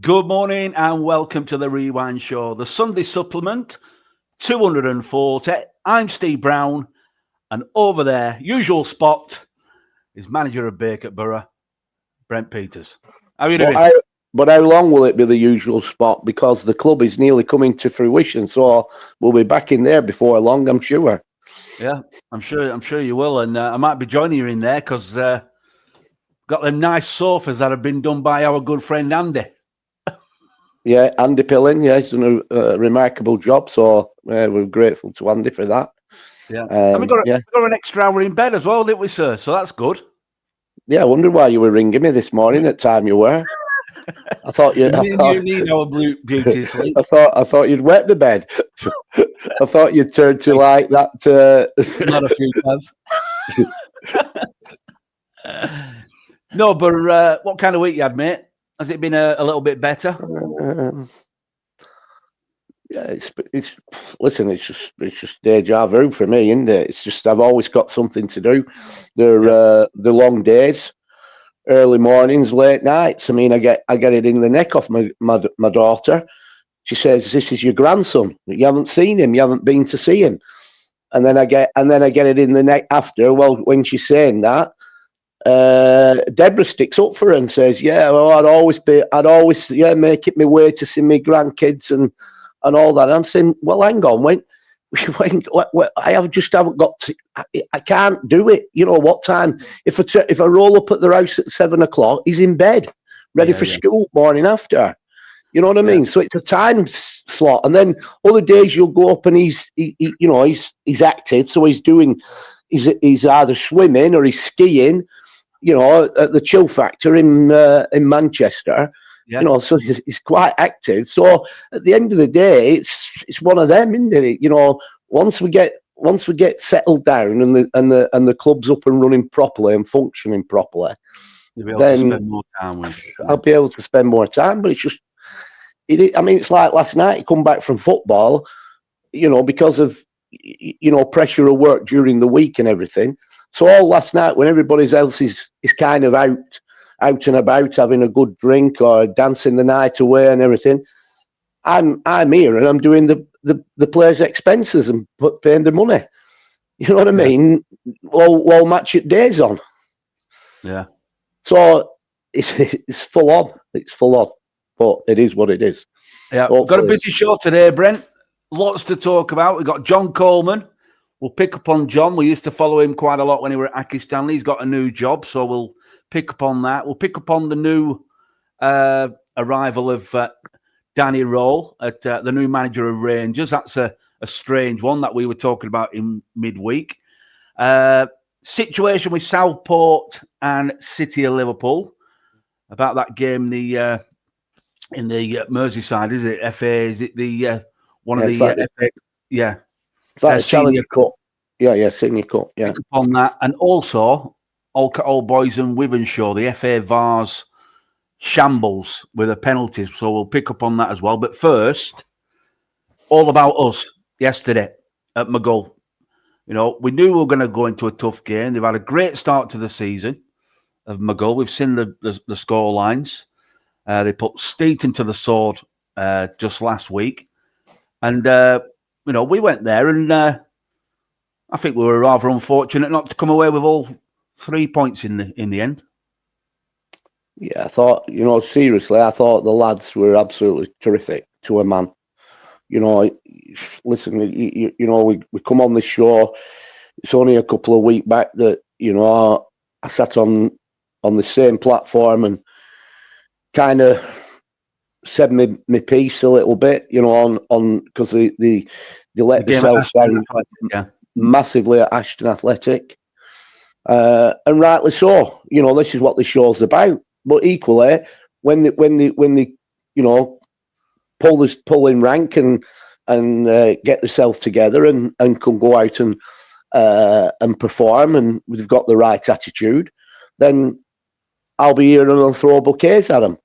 Good morning and welcome to the Rewind Show, the Sunday supplement, 240. I'm Steve Brown, and over there, usual spot, is manager of Birkett Borough, Brent Peters. How are you doing? But how long will it be the usual spot? Because the club is nearly coming to fruition, so we'll be back in there before long, I'm sure. Yeah, I'm sure you will, and I might be joining you in there because got them nice sofas that have been done by our good friend Andy. Yeah, Andy Pilling, he's done a remarkable job, so we're grateful to Andy for that. Yeah, and we got an extra hour in bed as well, didn't we, sir? So that's good. Yeah, I wonder why you were ringing me this morning at time you were. I thought you need our beauty sleep. I thought you'd wet the bed. I thought you'd turn to like that. Not a few times. No, but what kind of week you had, mate? Has it been a little bit better? Yeah, it's just deja vu for me, isn't it? It's just I've always got something to do. The long days, early mornings, late nights. I mean, I get it in the neck off my daughter. She says, "This is your grandson. You haven't seen him. You haven't been to see him." And then I get it in the neck after. Well, when she's saying that, Deborah sticks up for her and says, "Yeah, well, I'd always make it my way to see my grandkids and all that." And I'm saying, "Well, hang on, when I haven't got to, I can't do it. You know what time? If I roll up at the house at 7 o'clock, he's in bed, ready for school morning after. You know what I mean? So it's a time slot, and then other days you'll go up and he's active, so he's either swimming or he's skiing. You know, at the Chill Factor in Manchester. Yeah. You know, so he's quite active. So at the end of the day, it's one of them, isn't it? You know, once we get settled down and the club's up and running properly and functioning properly, then I'll be able to spend more time. But it's just, it's like last night. You come back from football, you know, because of pressure of work during the week and everything. So all last night, when everybody else is kind of out and about having a good drink or dancing the night away and everything, I'm here and I'm doing the players' expenses and paying the money. You know what I mean? While match it days on. Yeah. So it's full on. It's full on, but it is what it is. Yeah. We've got a busy show today, Brent. Lots to talk about. We've got John Coleman. We'll pick up on John. We used to follow him quite a lot when he were at Aki Stanley. He's got a new job, so we'll pick up on that. We'll pick up on the new arrival of Danny Rohl at the new manager of Rangers. That's a strange one that we were talking about in midweek. Situation with Southport and City of Liverpool about that game in the Merseyside, is it? FA? Is it the one of the FA? Yeah. It's like a Senior Cup. Yeah, Senior Cup. Yeah. Pick up on that. And also, Old Boys and Wythenshawe, the FA Vase shambles with the penalties. So we'll pick up on that as well. But first, all about us yesterday at Maghull. You know, we knew we were going to go into a tough game. They've had a great start to the season of Maghull. We've seen the score lines. They put Steeton to the sword just last week. And we went there and I think we were rather unfortunate not to come away with all 3 points in the end. Yeah, I thought, seriously, I thought the lads were absolutely terrific to a man. You know, listen, we come on this show. It's only a couple of weeks back that, I sat on the same platform and kind of said my piece a little bit, on because they let themselves down massively at Ashton Athletic, and rightly so. This is what the show's about. But equally, when they pull in rank and get themselves together and can go out and perform, and they've got the right attitude, then I'll be here and I'll throw bouquets at them.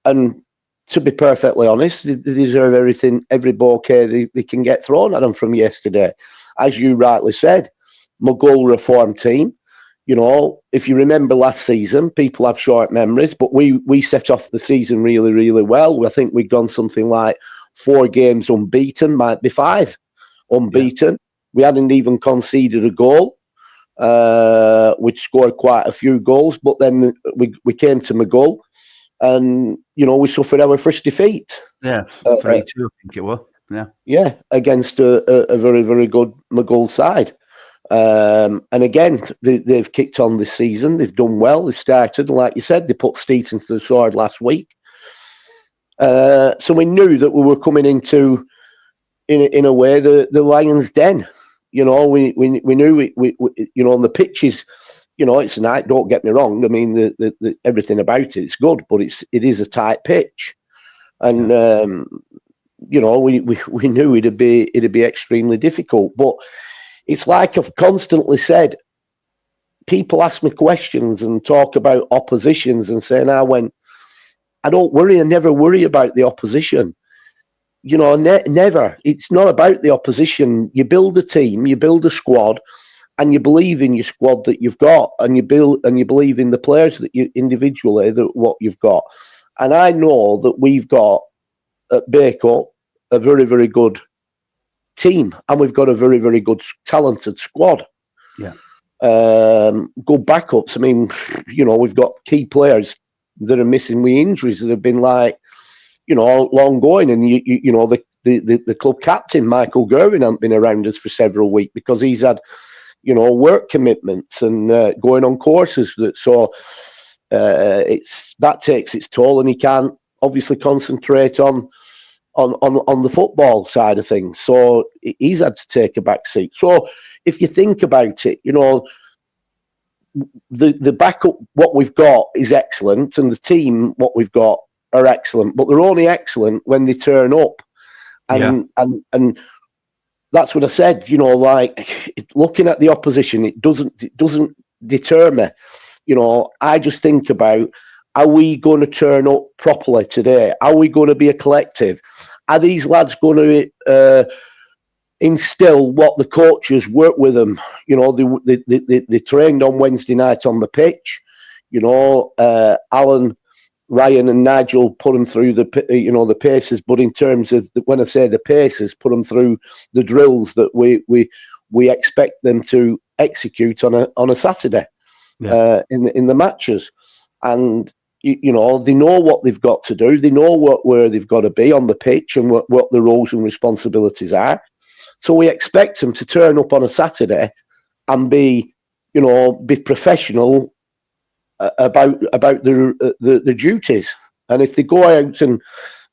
And to be perfectly honest, they deserve every bouquet they can get thrown at them from yesterday. As you rightly said, Maghull reform team. You know, if you remember last season, people have short memories, but we set off the season really, really well. I think we'd gone something like 4 games unbeaten, might be 5 unbeaten. Yeah. We hadn't even conceded a goal. We'd scored quite a few goals, but then we came to Maghull, and you know we suffered our first defeat. Yeah, 3-2, I think it was. Yeah, against a very, very good Maghull side. And again, they've kicked on this season. They've done well. They started, like you said, they put Steeton to the sword last week. So we knew that we were coming into, in a way, the lion's den. You know, we knew we you know, on the pitches, you know, it's a night. Don't get me wrong. I mean, the everything about it's good, but it is a tight pitch, and you know, we knew it'd be extremely difficult. But it's like I've constantly said. People ask me questions and talk about oppositions and saying, I don't worry. I never worry about the opposition. You know, never. It's not about the opposition. You build a team, you build a squad, and you believe in your squad that you've got, and you believe in the players that you individually that what you've got. And I know that we've got at Baco a very, very good team, and we've got a very, very good, talented squad. Yeah. Good backups. I mean, you know, we've got key players that are missing with injuries that have been like, you know, long going, and you know the club captain Michael Gervin hasn't been around us for several weeks because he's had, you know, work commitments and going on courses. So that takes its toll, and he can't obviously concentrate on the football side of things. So he's had to take a back seat. So if you think about it, you know, the backup what we've got is excellent, and the team what we've got are excellent, but they're only excellent when they turn up. And that's what I said, you know, like looking at the opposition, it doesn't deter me. You know, I just think about, are we going to turn up properly today? Are we going to be a collective? Are these lads going to instill what the coaches work with them? You know, they trained on Wednesday night on the pitch. You know, Alan, Ryan and Nigel put them through the paces, but in terms of when I say the paces, put them through the drills that we expect them to execute on a Saturday in the matches. And you know, they know what they've got to do. They know where they've got to be on the pitch and what the roles and responsibilities are. So we expect them to turn up on a Saturday and be professional about the duties. And if they go out and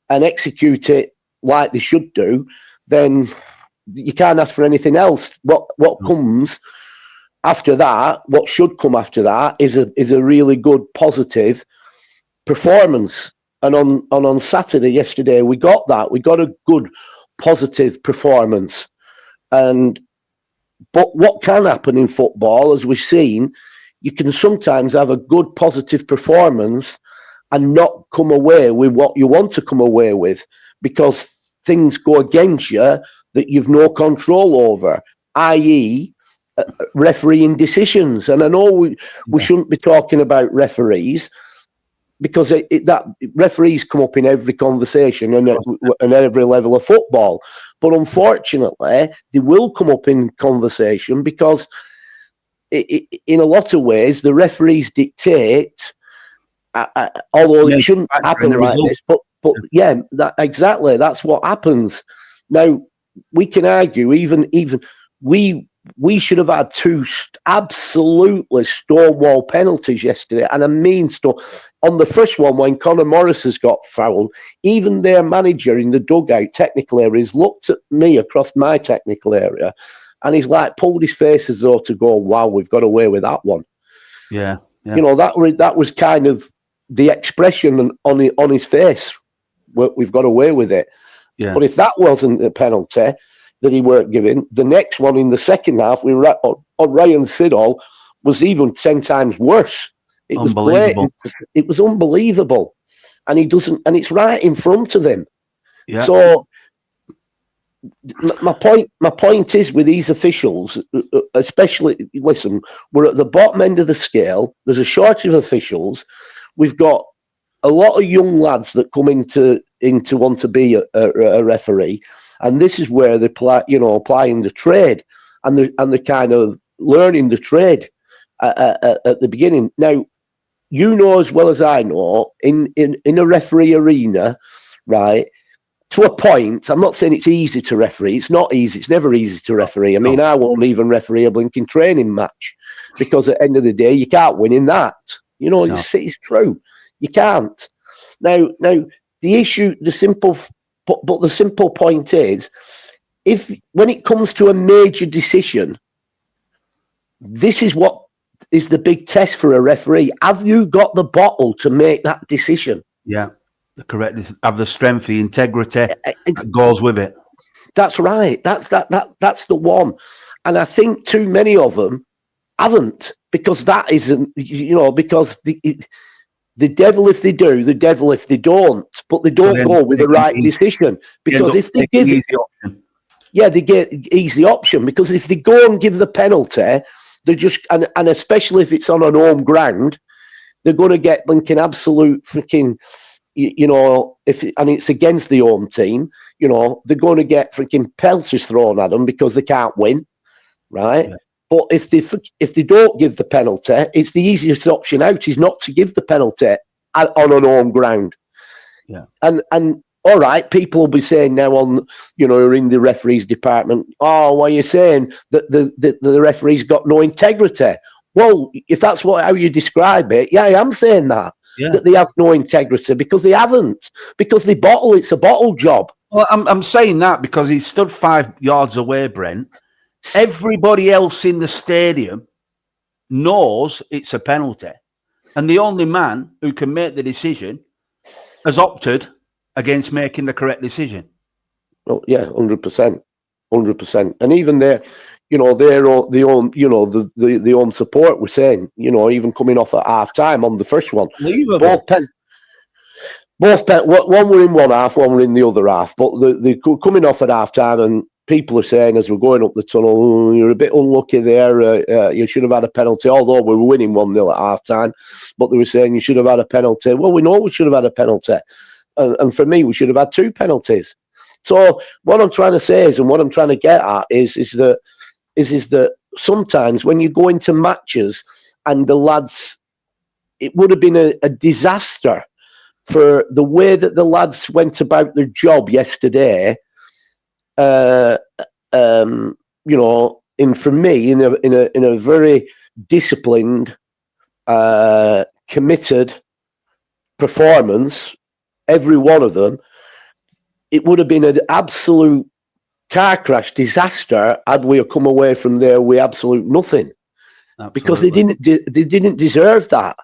execute it like they should do, then you can't ask for anything else. What comes after that, what should come after that, is a really good positive performance. And on Saturday yesterday, we got that. We got a good positive performance. But what can happen in football, as we've seen, you can sometimes have a good positive performance and not come away with what you want to come away with because things go against you that you've no control over, i.e. refereeing decisions. And I know we shouldn't be talking about referees because that referees come up in every conversation and at every level of football. But unfortunately, they will come up in conversation because in a lot of ways, the referees dictate, although it shouldn't happen like this, but yeah, exactly, that's what happens. Now, we can argue, even we should have had 2 absolutely stonewall penalties yesterday, and I mean on the first one, when Conor Morris has got fouled, even their manager in the dugout technical areas looked at me across my technical area, and he's like pulled his face as though to go, "Wow, we've got away with that one." Yeah. You know, that was kind of the expression on his face. We've got away with it. Yeah. But if that wasn't a penalty that he weren't giving, the next one in the second half, we were on Ryan Siddall, was even 10 times worse. It was blatant. It was unbelievable, and he doesn't. And it's right in front of him. Yeah. So my point is with these officials, especially, listen, we're at the bottom end of the scale. There's a shortage of officials. We've got a lot of young lads that come into want to be a referee, and this is where they're applying the trade, and they're kind of learning the trade at the beginning. Now, you know as well as I know, in a referee arena, right? To a point, I'm not saying it's easy to referee. It's not easy. It's never easy to referee. I mean, I won't even referee a blinking training match because at the end of the day, you can't win in that. It's true. You can't. Now, the issue, the simple point is, when it comes to a major decision, this is what is the big test for a referee. Have you got the bottle to make that decision? Yeah, the correct. Have the strength, the integrity that goes with it. That's right. That's the one. And I think too many of them haven't, because that isn't, because the devil if they do, the devil if they don't. But they don't go with the right decision, because if they give easy option. Yeah, they get easy option, because if they go and give the penalty, they're just and especially if it's on an home ground, they're going to get blinking absolute freaking, and it's against the home team, they're going to get freaking pelters thrown at them because they can't win, right? Yeah. But if they don't give the penalty, it's the easiest option out is not to give the penalty on an home ground. Yeah, and all right, people will be saying now are in the referees department, oh, what are you saying? That the referees got no integrity. Well, if that's how you describe it, yeah, I am saying that. Yeah. That they have no integrity, because they haven't. Because it's a bottle job. Well, I'm saying that because he stood 5 yards away, Brent. Everybody else in the stadium knows it's a penalty. And the only man who can make the decision has opted against making the correct decision. Oh yeah, 100%, 100%. And even the own support were saying, even coming off at half time on the first one, one were in one half, one were in the other half. But they coming off at half time, and people are saying as we're going up the tunnel, you're a bit unlucky there. You should have had a penalty, although we were winning 1-0 at half time. But they were saying you should have had a penalty. Well, we know we should have had a penalty. And for me, we should have had 2 penalties. So what I'm trying to say is, and what I'm trying to get at is that sometimes when you go into matches and the lads, it would have been a disaster for the way that the lads went about their job yesterday. For me, in a very disciplined, committed performance. Every one of them, it would have been an absolute car crash disaster had we come away from there with absolute nothing. Absolutely. Because they didn't deserve that.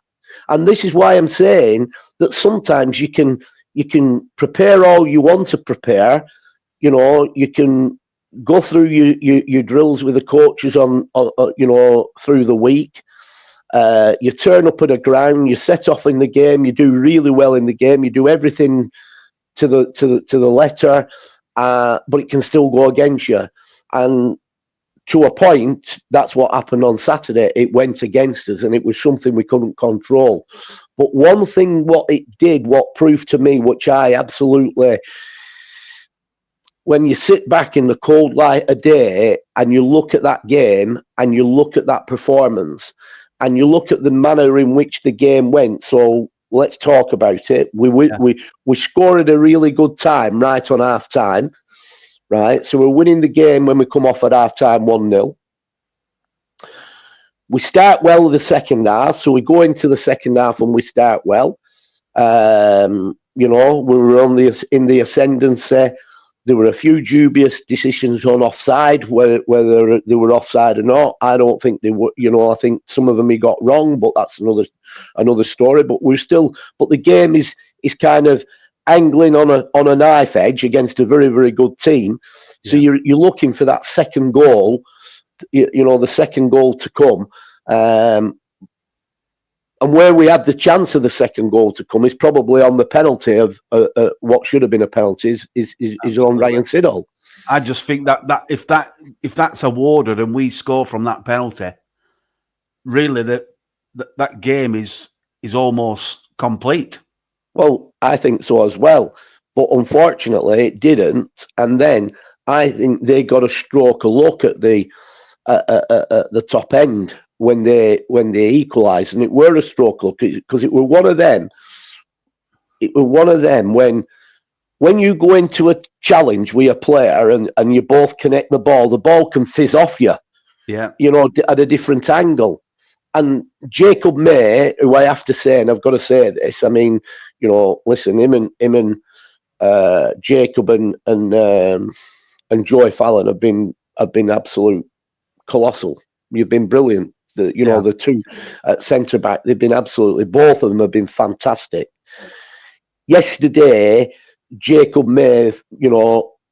And this is why I'm saying that sometimes you can prepare all you want to prepare. You can go through your drills with the coaches on through the week. You turn up at a ground, you set off in the game, you do really well in the game, you do everything to the letter, but it can still go against you. And to a point, that's what happened on Saturday. It went against us, and it was something we couldn't control. But one thing, what proved to me, which I absolutely, when you sit back in the cold light of day and you look at that game and you look at that performance and you look at the manner in which the game went. So let's talk about it. We scored a really good time right on half time. Right, so we're winning the game when we come off at half time 1-0. We start well the second half, so we go into the second half and we start well. We were in the ascendancy. There were a few dubious decisions on offside, whether they were offside or not. I don't think they were. I think some of them he got wrong, but that's another story. But the game is kind of angling on a knife edge against a very, very good team. So you're looking for that second goal, the second goal to come. And where we had the chance of the second goal to come is probably on the penalty of what should have been a penalty is on Ryan Siddall. I just think that if that's awarded and we score from that penalty, really that game is almost complete. Well, I think so as well, but unfortunately it didn't. And then I think they got a stroke of luck at the top end when they equalised, and it were a stroke of luck because it were one of them. It were one of them when you go into a challenge with a player and you both connect the ball can fizz off you. Yeah, at a different angle. And Jacob May, who I have to say, and I've got to say this, I mean, listen, him and Jacob and Joy Fallon have been absolute colossal. You've been brilliant. The two at centre back, they've been absolutely, both of them have been fantastic. Yesterday, Jacob May,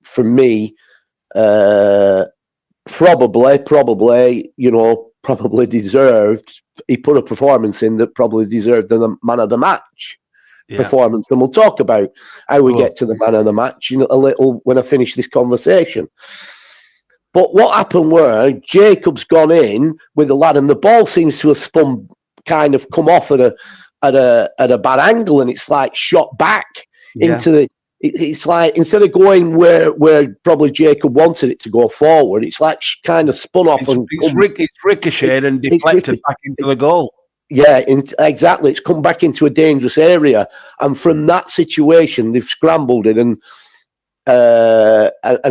for me, probably deserved. He put a performance in that probably deserved the man of the match performance, and we'll talk about how we get to the man of the match a little when I finish this conversation. But what happened were Jacob's gone in with the lad, and the ball seems to have come off at a bad angle, and it's like shot back into the. It's like instead of going where probably Jacob wanted it to go forward, it's like kind of spun off it's ricocheted and deflected back into the goal. Yeah, exactly. It's come back into a dangerous area, and from that situation, they've scrambled it and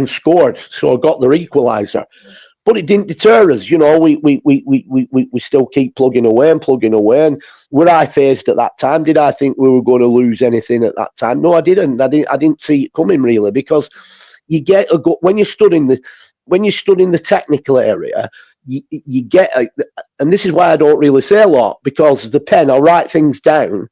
scored. So got their equaliser, but it didn't deter us. We still keep plugging away. And were I phased at that time? Did I think we were going to lose anything at that time? No, I didn't. I didn't see it coming really, because you get when you're studying the technical area. You get, and this is why I don't really say a lot, because the pen, I'll write things down.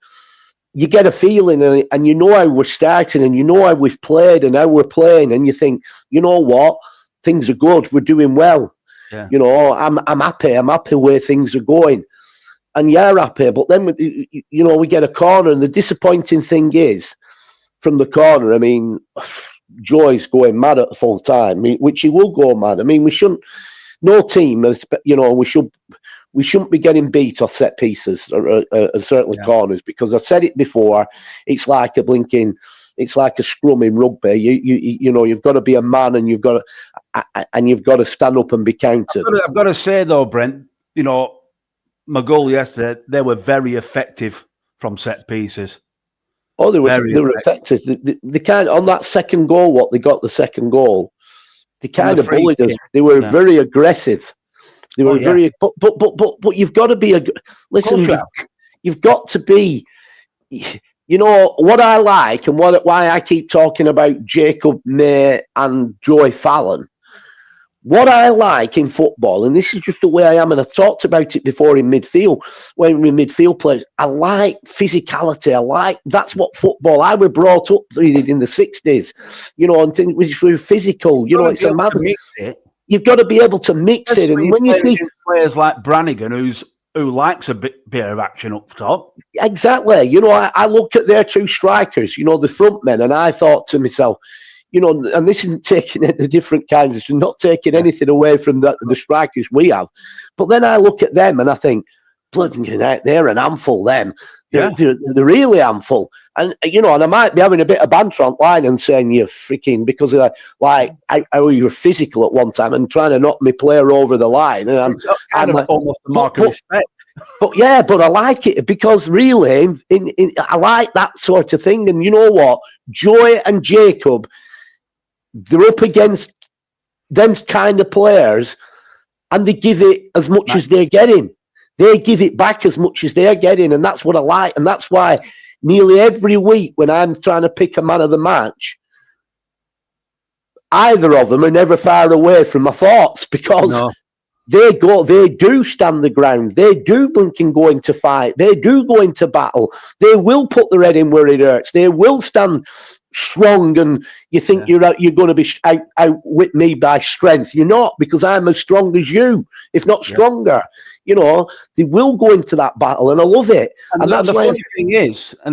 You get a feeling, and you know how we're starting, and you know how we've played and how we're playing, and you think, you know what, things are good, we're doing well. Yeah. I'm happy. I'm happy where things are going, and you're happy. But then, we get a corner, and the disappointing thing is, from the corner, I mean, Joy's going mad at full time, which he will go mad. I mean, we shouldn't. No team, we shouldn't be getting beat off set pieces or certainly corners, because I've said it before. It's like a scrum in rugby. You've got to be a man, and you've got to stand up and be counted. I've got to say though, Brent, Maghull yesterday, they were very effective from set pieces. Oh, they were effective. They kind of, on that second goal, what they got the second goal. They kind of bullied us. They were very aggressive. They were very, but you've got to be listen. You've got to be. What I like, and why I keep talking about Jacob May and Joy Fallon. What I like in football, and this is just the way I am, and I've talked about it before in midfield, when we're midfield players, I like physicality. That's what football, I was brought up in the 60s, and things which were physical. It's a matter. You've got to be able to mix it. And when you see players like Brannigan, who likes a bit of action up top. Exactly. I look at their two strikers, the front men, and I thought to myself, and this isn't taking the different kinds of, not taking anything away from the strikers we have. But then I look at them and I think, bloody hell, they're an handful, them. They're really handful. And, and I might be having a bit of banter online and saying you're freaking, because of how you were physical at one time and trying to knock my player over the line. And I'm like, almost a mark of respect. But I like it, because really, I like that sort of thing. And you know what? Joy and Jacob, they're up against them kind of players, and they give it as much as they're getting. They give it back as much as they're getting, and that's what I like. And that's why nearly every week when I'm trying to pick a man of the match, either of them are never far away from my thoughts, because they do stand the ground. They do blinking go into fight. They do go into battle. They will put their head in where it hurts. They will stand strong, and you think you're going to be outwit me by strength. You're not, because I'm as strong as you, if not stronger. You know, they will go into that battle, and I love it. And that's the why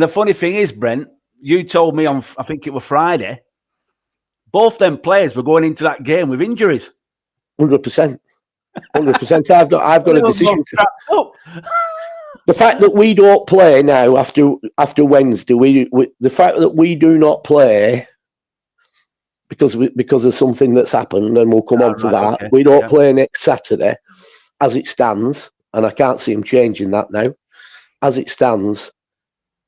funny thing is, Brent, you told me on, I think it was Friday, both them players were going into that game with injuries. 100%. 100%. I've got a decision. The fact that we don't play now after Wednesday, the fact that we do not play because of something that's happened, and we'll come on to that. Okay. We don't play next Saturday, as it stands, and I can't see him changing that now. As it stands,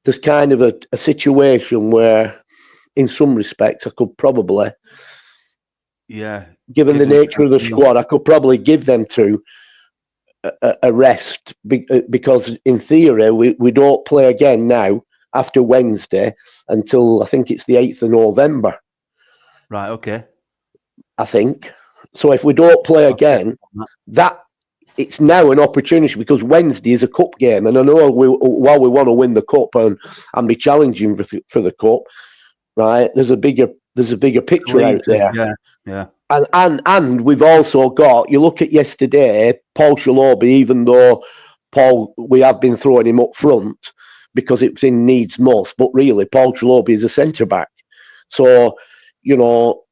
there's kind of a situation where, in some respects, I could probably, given the nature of the squad, I could probably give them a rest, because in theory we don't play again now after Wednesday until I think it's the 8th of November. Right, okay. I think. So if we don't play again, that it's now an opportunity, because Wednesday is a cup game, and I know while we want to win the cup and be challenging for the cup, right? There's a bigger picture out there. Yeah. And we've also got, you look at yesterday, Paul Shalobi, even though we have been throwing him up front because it was in needs most, but really Paul Shalobi is a centre back. So, you know,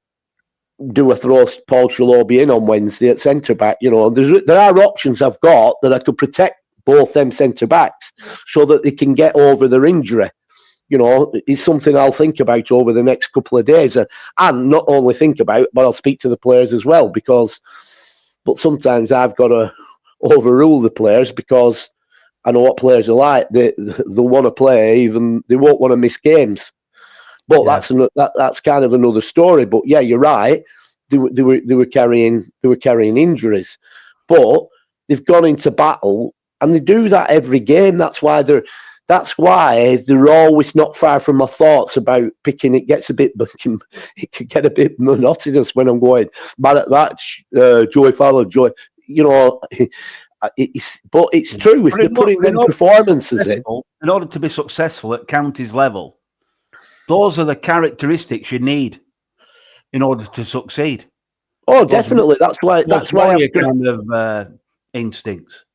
do I throw Paul Shalobi in on Wednesday at centre back? You know, there are options I've got that I could protect both them centre backs so that they can get over their injury. You know, it's something I'll think about over the next couple of days, and not only think about, but I'll speak to the players as well, but sometimes I've got to overrule the players, because I know what players are like. They'll want to play, even they won't want to miss games. But that's kind of another story. But yeah, you're right. They were carrying injuries, but they've gone into battle, and they do that every game. That's why they're always not far from my thoughts about picking. It could get a bit monotonous when I'm going, man at that, Joey Fowler, Joy. You know, but it's true. If they're putting them performances in order to be successful at counties level, those are the characteristics you need in order to succeed. Oh, definitely. That's why kind of instincts.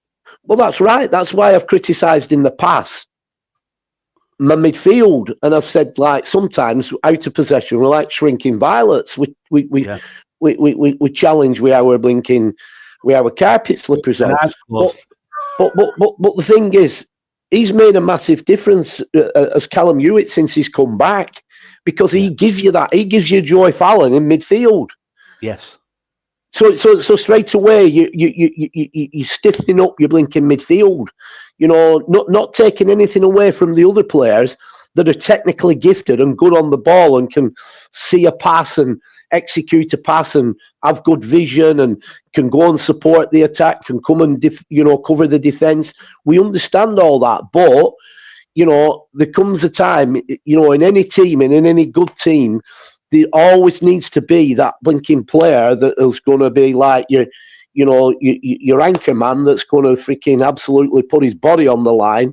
Well, that's right. That's why I've criticised in the past my midfield, and I've said, like, sometimes out of possession we're like shrinking violets. We challenge with our carpet slippers on. But the thing is, he's made a massive difference as Callum Hewitt since he's come back, because he gives you that. He gives you Joy Fallon in midfield. Yes. So straight away you're stiffening up your blinking midfield. You know, not taking anything away from the other players that are technically gifted and good on the ball and can see a pass and execute a pass and have good vision and can go and support the attack, can come and cover the defence. We understand all that, but you know, there comes a time, you know, in any team and in any good team, there always needs to be that blinking player that is going to be like your anchor man, that's going to freaking absolutely put his body on the line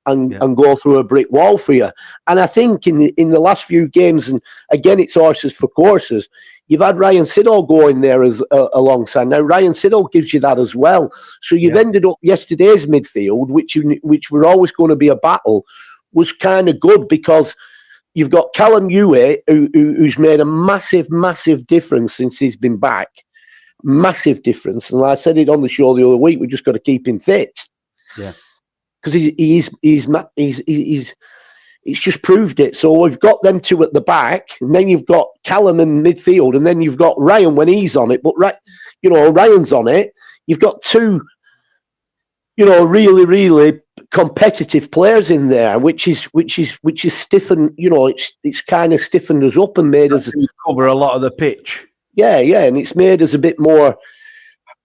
and go through a brick wall for you. And I think in the last few games, and again, it's horses for courses, you've had Ryan Siddall go in there as alongside. Now, Ryan Siddall gives you that as well. So you've ended up yesterday's midfield, which were always going to be a battle, was kind of good, because you've got Callum Hewitt, who's made a massive, massive difference since he's been back. Massive difference. And I said it on the show the other week, we just got to keep him fit. Yeah. Because he's just proved it. So we've got them two at the back, and then you've got Callum in midfield, and then you've got Ryan when he's on it. But Ryan's on it. You've got two, really, really competitive players in there, which is stiffened. You know, it's kind of stiffened us up and made us cover a lot of the pitch. Yeah, and it's made us a bit more,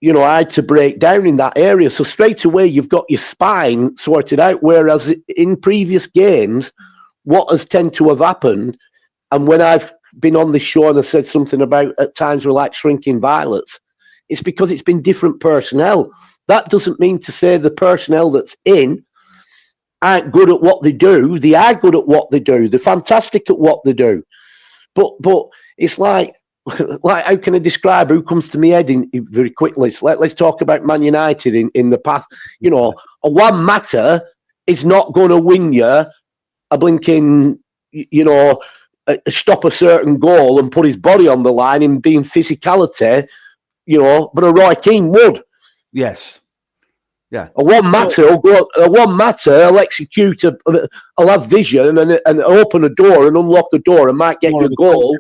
hard to break down in that area. So straight away, you've got your spine sorted out, whereas in previous games, what has tended to have happened, and when I've been on this show and I've said something about at times we're like shrinking violets, it's because it's been different personnel. That doesn't mean to say the personnel that's in aren't good at what they do. They are good at what they do. They're fantastic at what they do. But it's like, like, how can I describe who comes to my head very quickly? Let's talk about Man United in the past. You know, a Juan Mata is not going to win you a blinking, you know, stop a certain goal and put his body on the line in being physicality, you know, but a Roy Keane would. Yes. Yeah. A Juan Mata will go. A Juan Mata will execute. I'll have vision and open a door and unlock a door and might get you a goal.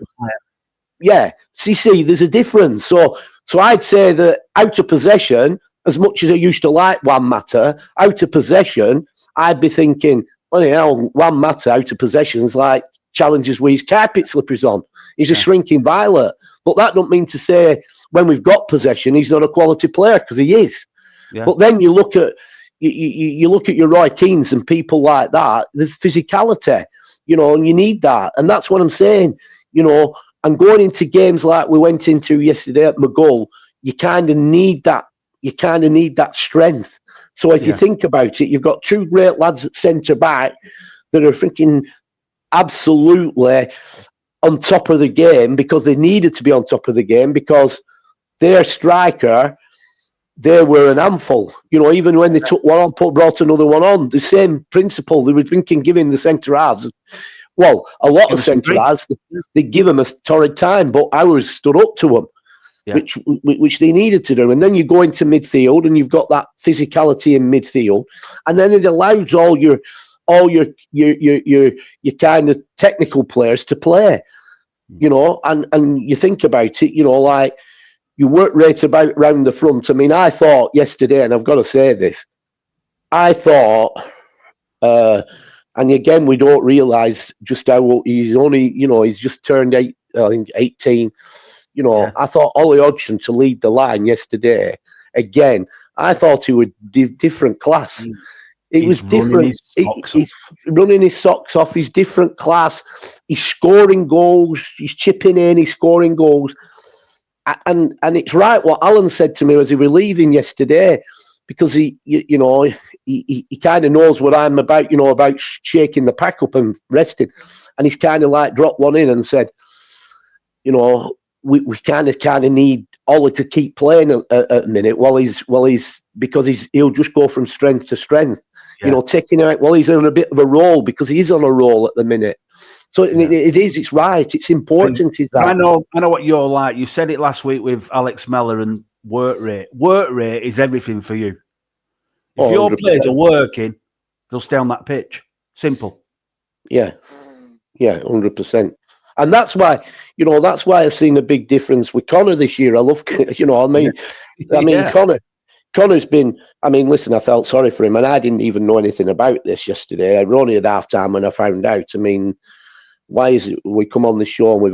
Yeah. See, there's a difference. So I'd say that out of possession, as much as I used to like Juan Mata, out of possession, I'd be thinking, well, hell, Juan Mata out of possession is like challenges with his carpet slippers on. He's a shrinking violet. But that don't mean to say when we've got possession, he's not a quality player, because he is. Yeah. But then you look at you look at your Roy Keanes and people like that. There's physicality, you know, and you need that. And that's what I'm saying, you know. And going into games like we went into yesterday at Maghull, you kind of need that. You kind of need that strength. So if you think about it, you've got two great lads at centre back that are freaking absolutely on top of the game, because they needed to be on top of the game, because their striker, they were an handful. You know, even when they took one on, brought another one on, the same principle. They were thinking, giving the centre halves, well, a lot of centre halves, they give them a torrid time, but ours stood up to them, which they needed to do. And then you go into midfield and you've got that physicality in midfield, and then it allows all your kind of technical players to play, you know. And you think about it, you know, like you work rate about round the front. I mean, I thought yesterday, and I've got to say this, I thought, and again, we don't realise just how he's only, you know, he's just turned 18. You know, I thought Ollie Hodgson to lead the line yesterday. Again, I thought he would different class. It was different. He's running his socks off. He's different class. He's scoring goals. He's chipping in. He's scoring goals. And it's right what Alan said to me as he was leaving yesterday, because he kind of knows what I'm about, you know, about shaking the pack up and resting. And he's kind of like dropped one in and said, you know, we kind of need Ollie to keep playing a minute while he's because he'll just go from strength to strength. Yeah. You know, taking him out while he's on a bit of a roll, because he is on a roll at the minute. So it's right. It's important. Is that? I know what you're like. You said it last week with Alex Mellor and work rate. Work rate is everything for you. If your 100%. Players are working, they'll stay on that pitch. Simple. Yeah, 100%. And that's why, you know, I've seen a big difference with Connor this year. I love, you know, Connor's been, I mean, listen, I felt sorry for him, and I didn't even know anything about this yesterday. I was only at half time when I found out. I mean, why is it we come on the show and we've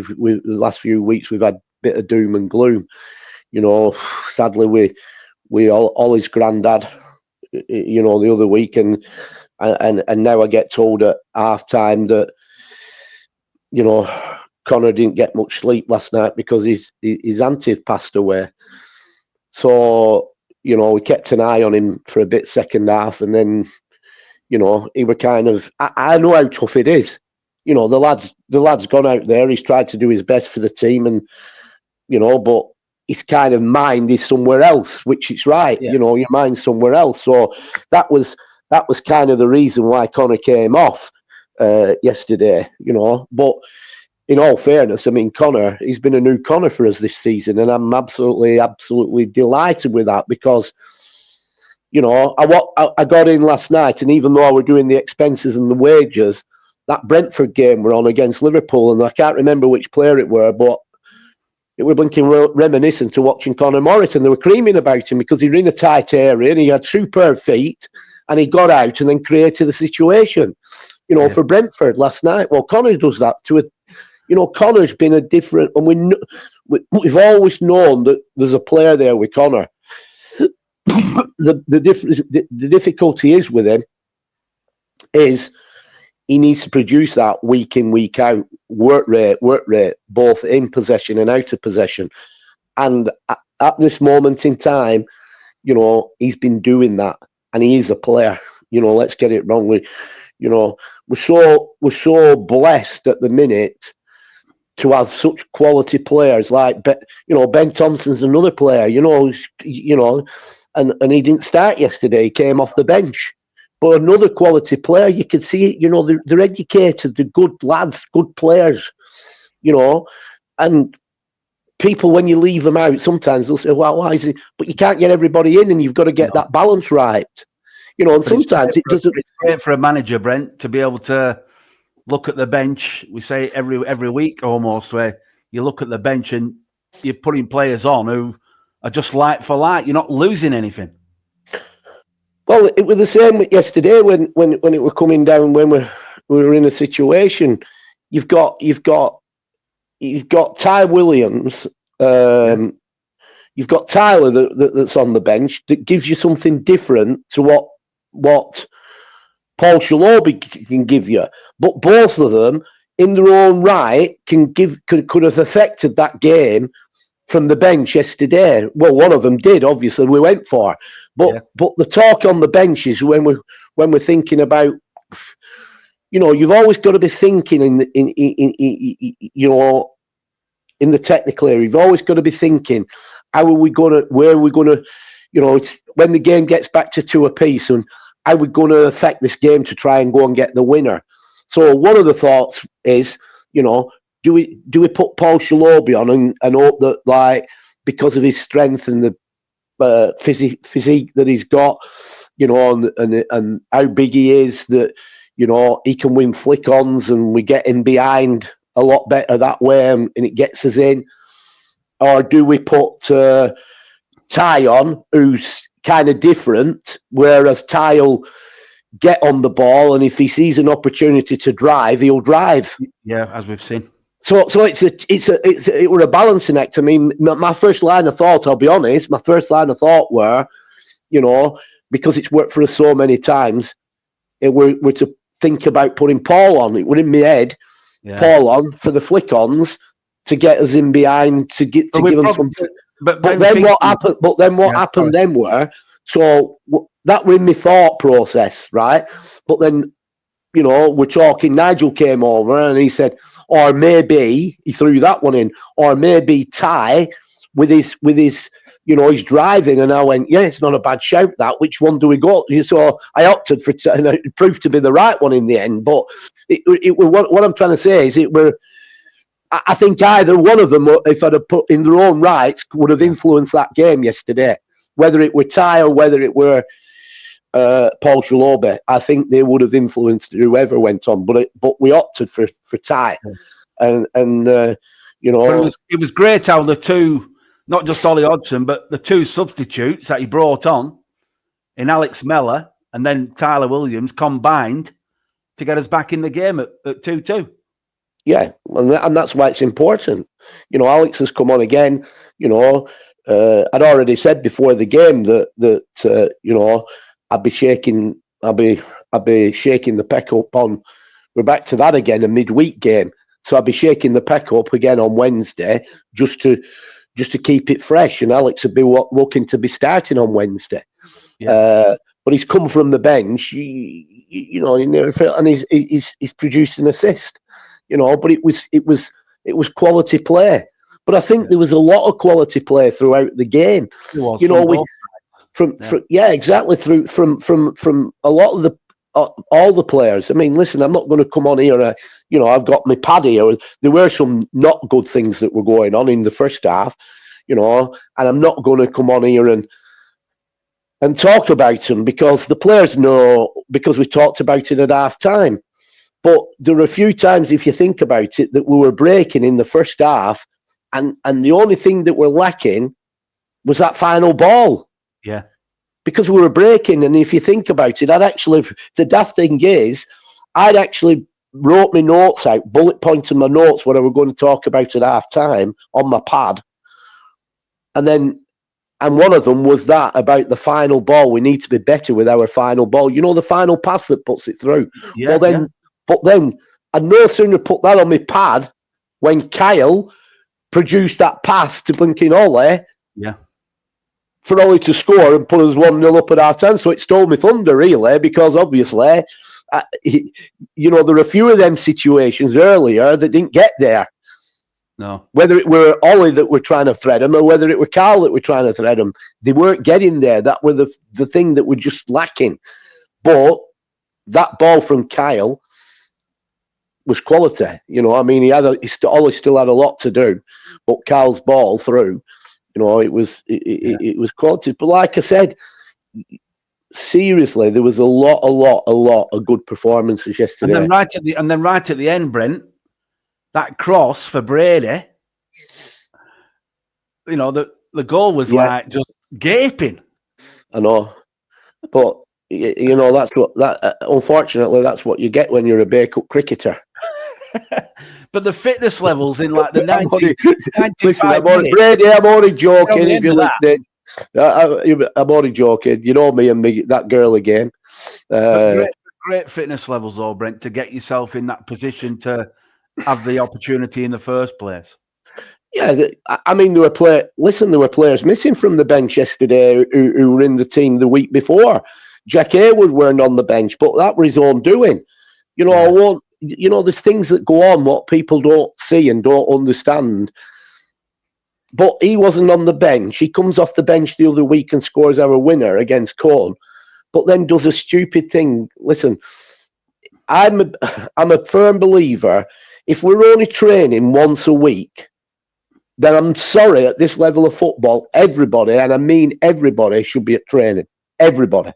the last few weeks we've had a bit of doom and gloom, you know. Sadly, we all his granddad, you know, the other week, and now I get told at half time that, you know, Connor didn't get much sleep last night because his auntie had passed away. So, you know, we kept an eye on him for a bit second half, and then, you know, he were kind of, I know how tough it is. You know, the lad's gone out there, he's tried to do his best for the team, and, you know, but his kind of mind is somewhere else, which is right. Yeah. You know, your mind's somewhere else. So that was kind of the reason why Connor came off yesterday, you know. But in all fairness, I mean, Connor, he's been a new Connor for us this season, and I'm absolutely delighted with that, because, you know, I got in last night, and even though I were doing the expenses and the wages, that Brentford game were on against Liverpool, and I can't remember which player it were, but it was blinking reminiscent to watching Conor Morris, and they were creaming about him because he was in a tight area and he had superb feet, and he got out and then created a situation, you know, for Brentford last night. Well, Connor does that to a, you know, Connor's been a different, and we've always known that there's a player there with Connor. The difficulty is with him is he needs to produce that week in, week out, work rate, both in possession and out of possession. And at this moment in time, you know, he's been doing that, and he is a player. You know, let's get it wrong. We're so blessed at the minute to have such quality players like Ben Thompson's another player, and he didn't start yesterday. He came off the bench. But another quality player, you can see it, they're educated, they're good lads, good players, and people, when you leave them out, sometimes they'll say, well, why is it? But you can't get everybody in, and you've got to get that balance right. And but sometimes it doesn't. It's great for a manager, Brent, to be able to look at the bench. We say every week almost, where you look at the bench and you're putting players on who are just like for like. You're not losing anything. Well, it was the same yesterday when it were coming down, when we were in a situation. You've got Ty Williams. You've got Tyler that's on the bench that gives you something different to what Paul Shalobi can give you. But both of them, in their own right, could have affected that game from the bench yesterday. Well, one of them did, obviously, we went for. But the talk on the bench is when we're thinking about, you've always got to be thinking in the technical area. You've always got to be thinking, where are we going to, it's when the game gets back to 2 apiece, and how are we going to affect this game to try and go and get the winner? So one of the thoughts is, do we put Paul Shalobi on and hope that, like, because of his strength and the physique that he's got, and how big he is, that he can win flick-ons, and we get him behind a lot better that way, and it gets us in? Or do we put Ty on, who's kind of different, whereas Ty will get on the ball, and if he sees an opportunity to drive, he'll drive. Yeah, as we've seen. So it were a balancing act. I mean, my first line of thought, I'll be honest, were, because it's worked for us so many times, we're to think about putting Paul on. It were in my head, Paul on for the flick-ons to get us in behind, to give them something. But then what happened? But then what happened? Then were that were in my thought process, right? But then, we're talking. Nigel came over and he said, or maybe he threw that one in, or maybe Ty with his he's driving. And I went, yeah, it's not a bad shout. That, which one do we go? So I opted for, and it proved to be the right one in the end. But what I'm trying to say is, I think either one of them, if I'd have put in their own rights, would have influenced that game yesterday. Whether it were Ty or whether it were Paul Shalobi, I think they would have influenced whoever went on. But we opted for Ty, and But it was great how the two, not just Ollie Hodgson, but the two substitutes that he brought on in Alex Mellor and then Tyler Williams combined to get us back in the game at 2-2. Yeah, and that's why it's important. Alex has come on again. I'd already said before the game that I'd be shaking the peck up on. We're back to that again, a midweek game. So I'd be shaking the peck up again on Wednesday just to keep it fresh. And Alex would be looking to be starting on Wednesday. Yeah. But he's come from the bench, and he's produced an assist. But it was quality play. But I think there was a lot of quality play throughout the game. Exactly. From a lot of the all the players. I mean, listen, I'm not going to come on here. I've got my pad here. There were some not good things that were going on in the first half, and I'm not going to come on here and talk about them, because the players know, because we talked about it at half time. But there were a few times, if you think about it, that we were breaking in the first half, and the only thing that we're lacking was that final ball. Yeah. Because we were breaking, and if you think about it, the daft thing is, I'd actually wrote my notes out, bullet pointed my notes, what I were going to talk about at half time on my pad. And one of them was that about the final ball. We need to be better with our final ball. The final pass that puts it through. Yeah, But then I'd no sooner put that on my pad when Kyle produced that pass to blinking Ollie. Yeah. For Ollie to score and put us 1-0 up at half time. So it stole me thunder, really, because obviously, there were a few of them situations earlier that didn't get there. No. Whether it were Ollie that were trying to thread him or whether it were Carl that were trying to thread him, they weren't getting there. That were the thing that were just lacking. But that ball from Kyle was quality. You know, I mean, Ollie still had a lot to do, but Kyle's ball through, you know, it was quality. But like I said, seriously, there was a lot of good performances yesterday. And then right at the end, Brent, that cross for Brady, you know, the goal was like just gaping. I know, but you know unfortunately that's what you get when you're a Bay-Cup cricketer. But the fitness levels in like the 95 minutes. Brady, I'm only joking. If you're listening, I'm only joking. You know me and that girl again. Great fitness levels, though, Brent, to get yourself in that position to have the opportunity in the first place. Yeah, I mean, there were players missing from the bench yesterday who were in the team the week before. Jack Hayward weren't on the bench, but that was his own doing. You know, there's things that go on what people don't see and don't understand. But he wasn't on the bench. He comes off the bench the other week and scores our winner against Cone, but then does a stupid thing. Listen, I'm a firm believer. If we're only training once a week, then I'm sorry, at this level of football, everybody, and I mean everybody, should be at training. Everybody.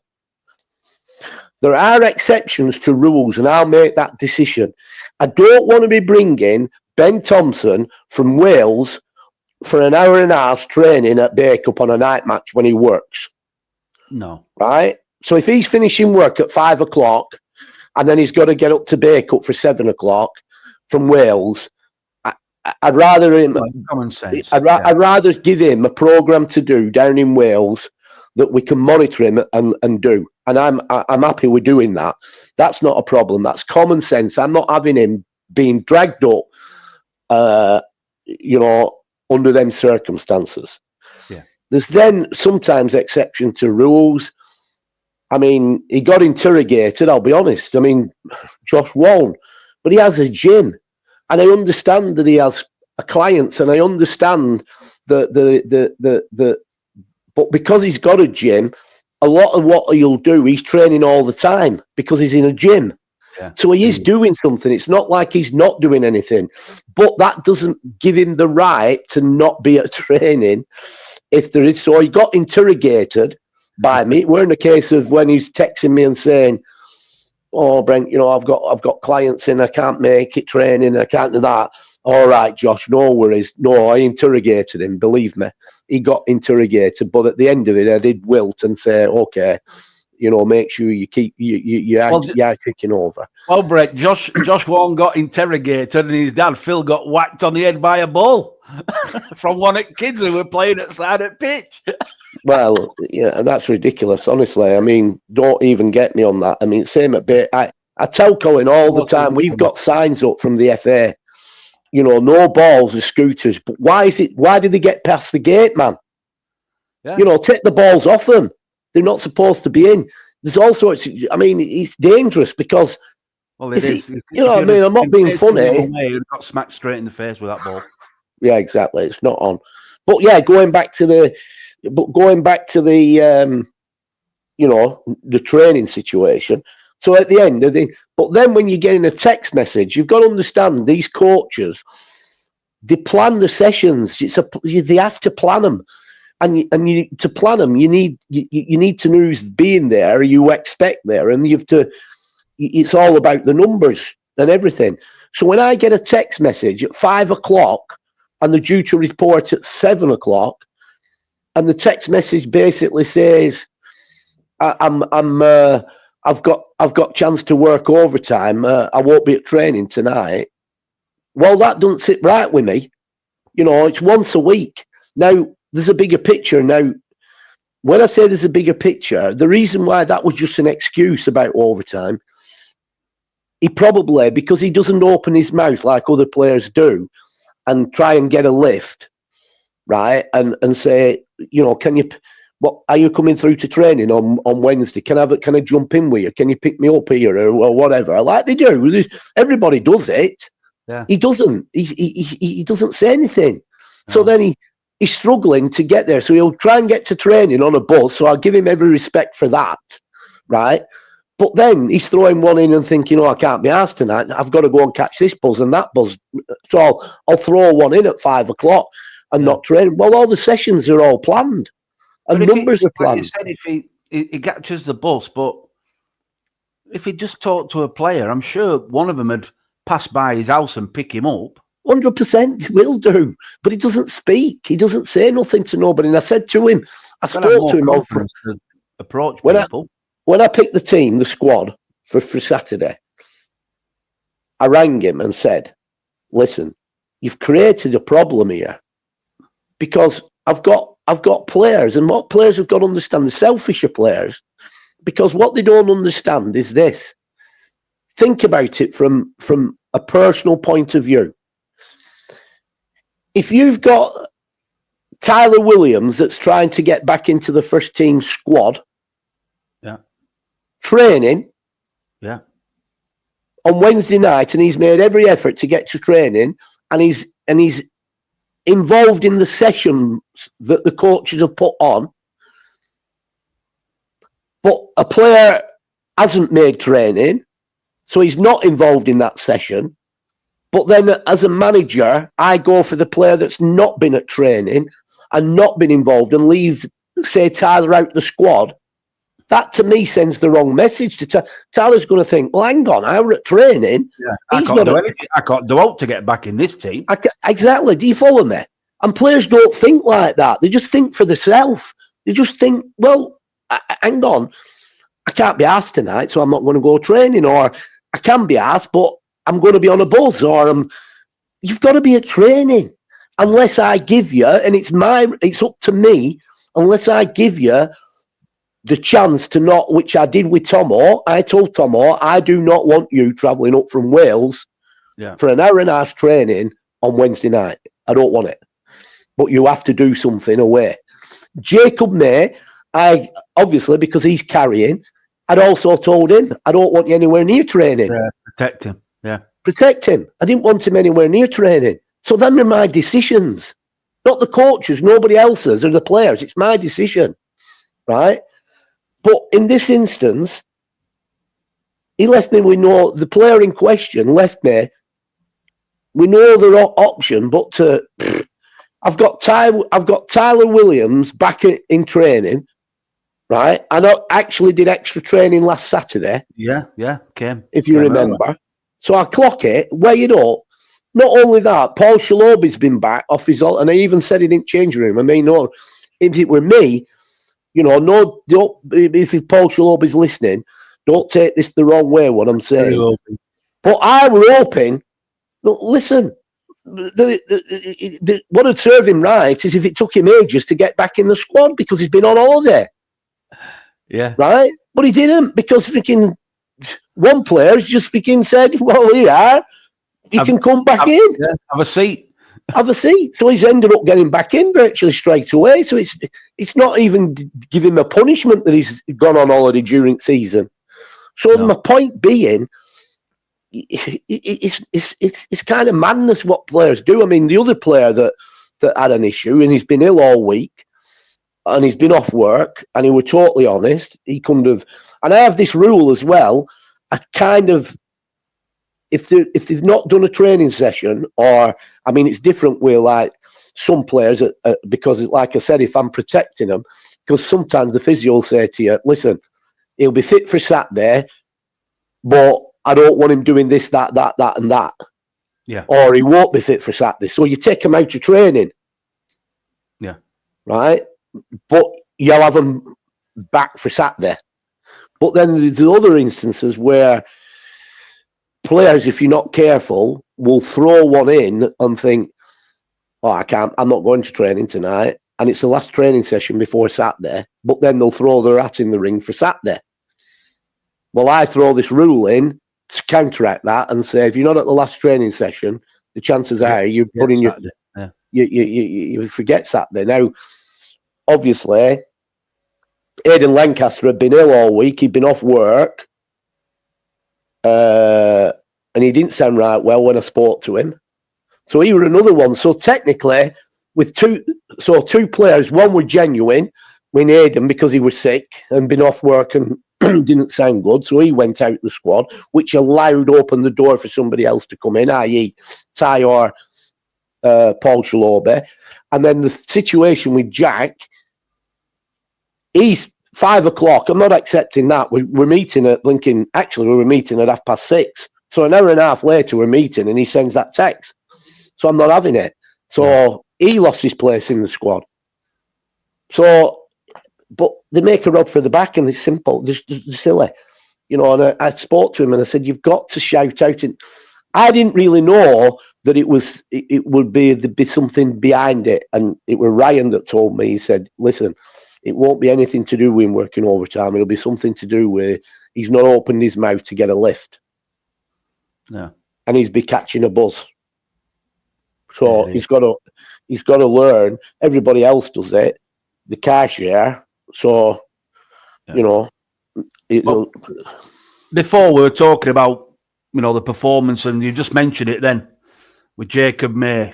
There are exceptions to rules, and I'll make that decision. I don't want to be bringing Ben Thompson from Wales for an hour and a half training at Bay-Cup on a night match when he works. No. Right? So if he's finishing work at 5 o'clock and then he's got to get up to Bay-Cup for 7 o'clock from Wales, I'd rather him. Common sense. I'd rather give him a programme to do down in Wales that we can monitor him and do. And I'm happy with doing that. That's not a problem. That's common sense. I'm not having him being dragged up, under them circumstances. Yeah. There's then sometimes exception to rules. I mean, he got interrogated, I'll be honest. I mean, Josh won, but he has a gym. And I understand that he has clients, and I understand but because he's got a gym, a lot of what he'll do, he's training all the time because he's in a gym. Yeah. So he is doing something. It's not like he's not doing anything, but that doesn't give him the right to not be at training if there is. So he got interrogated by me. It weren't a case of when he's texting me and saying, "Oh, Brent, I've got clients in, I can't make it training, I can't do that." All right, Josh, no worries. No, I interrogated him, believe me. He got interrogated, but at the end of it, I did wilt and say, okay, make sure you keep you are taking over. Well, Brett, Josh Warren got interrogated, and his dad Phil got whacked on the head by a ball from one of the kids who were playing outside at pitch. Well, yeah, that's ridiculous, honestly. I mean, don't even get me on that. I mean, same at Bay. I tell Colin all the time, we've got signs up from the FA. No balls or scooters. But why did they get past the gate, man? Yeah. Take the balls off them. They're not supposed to be in. There's all sorts. I mean, it's dangerous because. Well, it is. I mean, I'm not being funny. You got smacked straight in the face with that ball. Yeah, exactly. It's not on. But yeah, going back to the the training situation. So at the end of but then when you're getting a text message, you've got to understand these coaches, they plan the sessions. They have to plan them, and to plan them, you need to know who's being there, you expect there, and it's all about the numbers and everything. So when I get a text message at 5 o'clock and they're due to report at 7 o'clock, and the text message basically says, I've got chance to work overtime. I won't be at training tonight. Well, that doesn't sit right with me. It's once a week. Now, there's a bigger picture. Now, when I say there's a bigger picture, the reason why that was just an excuse about overtime, he probably, because he doesn't open his mouth like other players do and try and get a lift, right? And say, can you... What are you coming through to training on Wednesday? Can I jump in with you? Can you pick me up here or whatever? Like they do. Everybody does it. Yeah. He doesn't. He doesn't say anything. No. So then he's struggling to get there. So he'll try and get to training on a bus. So I'll give him every respect for that, right? But then he's throwing one in and thinking, I can't be asked tonight. I've got to go and catch this buzz and that buzz. So I'll throw one in at 5 o'clock and not train. Well, all the sessions are all planned and numbers are planned. Like you said, if he catches the bus, but if he just talked to a player, I'm sure one of them had passed by his house and pick him up. 100% he will do, but he doesn't speak. He doesn't say nothing to nobody. And I said to him, I spoke to him on to approach people. When I picked the team, the squad for Saturday, I rang him and said, listen, you've created a problem here because I've got players, and what players have got to understand, the selfisher players, because what they don't understand is this. Think about it from a personal point of view. If you've got Tyler Williams that's trying to get back into the first team squad, training, on Wednesday night, and he's made every effort to get to training, and he's involved in the sessions that the coaches have put on, but a player hasn't made training, so he's not involved in that session. But then as a manager, I go for the player that's not been at training and not been involved and leave, say, Tyler out the squad. That, to me, sends the wrong message. Tyler's going to think, well, hang on, I were at training. Yeah, I can't do anything. I can't do out to get back in this team. Exactly. Do you follow me? And players don't think like that. They just think for themselves. They just think, well, hang on, I can't be asked tonight, so I'm not going to go training. Or I can be asked, but I'm going to be on a bus. Or you've got to be at training. Unless I give you, and it's up to me, unless I give you the chance to not, which I did with Tomo. I told Tomo, I do not want you travelling up from Wales for an hour and a half training on Wednesday night. I don't want it. But you have to do something away. Jacob May, I obviously, because he's carrying, I'd also told him, I don't want you anywhere near training. Yeah, protect him. Yeah. Protect him. I didn't want him anywhere near training. So them are my decisions. Not the coaches, nobody else's, or the players. It's my decision. Right? But in this instance, he left me with the player in question left me with no other option but to. I've got Tyler Williams back in training, right? And I actually did extra training last Saturday. Yeah, came. If you remember. Over. So I clock it, weigh it up. Not only that, Paul Shalobi's been back off his, and I even said he didn't change room. I mean, no, if it were me, no, if Paul Shalobi's listening, don't take this the wrong way, what I'm saying. But I were hoping, listen, what would serve him right is if it took him ages to get back in the squad because he's been on holiday. Yeah. Right? But he didn't because freaking one player's just freaking said, well, here you are. You can come back in. Yeah, have a seat. Have a seat. So he's ended up getting back in virtually straight away. So it's not even giving him a punishment that he's gone on holiday during season. So my point being, it's kind of madness what players do. I mean, the other player that had an issue, and he's been ill all week, and he's been off work, and he was totally honest. He couldn't have. And I have this rule as well. I kind of, if they've not done a training session, or I mean, it's different with like some players because, like I said, if I'm protecting them, because sometimes the physio will say to you, "Listen, he'll be fit for Saturday, but I don't want him doing this, that, and that." Yeah. Or he won't be fit for Saturday, so you take him out of training. Yeah. Right, but you'll have him back for Saturday. But then there's other instances where players, if you're not careful, will throw one in and think, "Oh, I'm not going to training tonight," and it's the last training session before Saturday. But then they'll throw their hat in the ring for Saturday. Well, I throw this rule in to counteract that and say, if you're not at the last training session, the chances are you put in you forget Saturday. Now, obviously, Aidan Lancaster had been ill all week. He'd been off work. And and he didn't sound right well when I spoke to him. So he were another one. So technically, with two players, one were genuine. We needed him because he was sick and been off work and didn't sound good. So he went out the squad, which opened the door for somebody else to come in, i.e. Ty or Paul Shalobe. And then the situation with Jack, he's 5 o'clock. I'm not accepting that. We're meeting at blinking. Actually, we were meeting at 6:30. So an hour and a half later, we're meeting, and he sends that text. So I'm not having it. So he lost his place in the squad. So, but they make a rod for the back, and it's simple. They're silly, you know. And I spoke to him, and I said, "You've got to shout out." And I didn't really know that it would be something behind it, and it was Ryan that told me. He said, "Listen, it won't be anything to do with him working overtime. It'll be something to do with he's not opened his mouth to get a lift. No, and he's be catching a buzz. So he's got to learn. Everybody else does it. The cashier. So you know, before we were talking about the performance, and you just mentioned it then with Jacob May,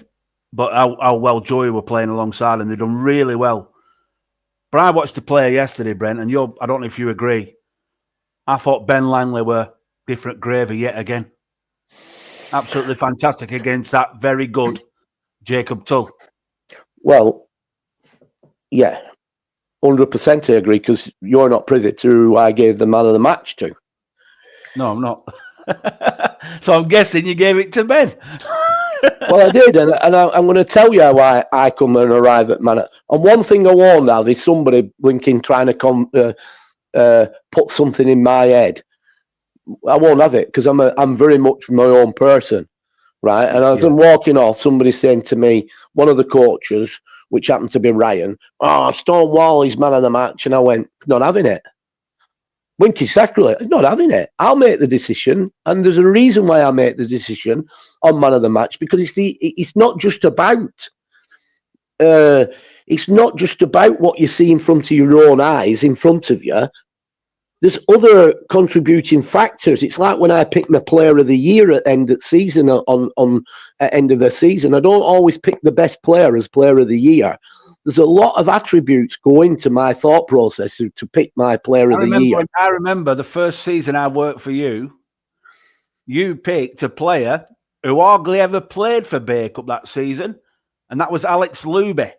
but how well Joey were playing alongside, and they've done really well. But I watched the player yesterday, Brent, and I don't know if you agree. I thought Ben Langley were different gravy yet again. Absolutely fantastic against that very good Jacob Tull. Well, yeah, 100% I agree, because you're not privy to who I gave the man of the match to. No, I'm not. So I'm guessing you gave it to Ben. Well, I did, and I'm going to tell you how I come and arrive at man. And one thing I warn now, there's somebody blinking trying to put something in my head. I won't have it, because I'm very much my own person, right? And as I'm walking off, somebody's saying to me, one of the coaches, which happened to be Ryan, Stonewall, he's man of the match. And I went, not having it. Winky sacrilege, not having it. I'll make the decision, and there's a reason why I make the decision on man of the match, because it's not just about what you see in front of your own eyes in front of you. There's other contributing factors. It's like when I pick my player of the year at end of season at end of the season. I don't always pick the best player as player of the year. There's a lot of attributes go into my thought process to pick my player of the year. I remember the first season I worked for you. You picked a player who hardly ever played for Bay Cup that season, and that was Alex Luby.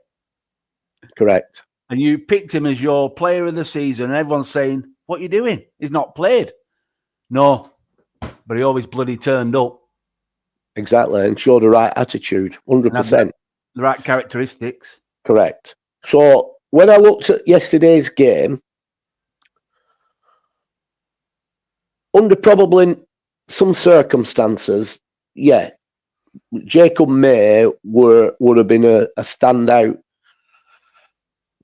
Correct. And you picked him as your player of the season, and everyone's saying, "What are you doing? He's not played." No, but he always bloody turned up. Exactly, and showed the right attitude, 100%. The right characteristics. Correct. So when I looked at yesterday's game, under probably some circumstances, Jacob May would have been a standout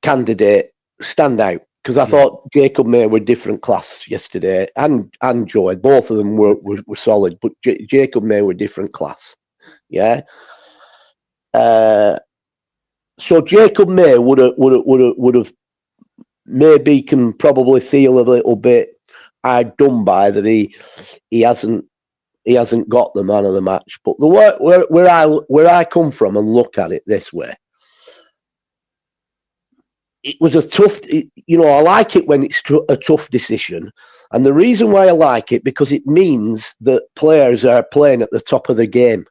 candidate. Because I thought Jacob May were different class yesterday, and Joey, both of them were solid, but Jacob May were different class. Yeah. So Jacob May would have maybe can probably feel a little bit hard done by that he hasn't got the man of the match. But the where I come from and look at it this way, it was a tough. I like it when it's a tough decision, and the reason why I like it, because it means that players are playing at the top of the game.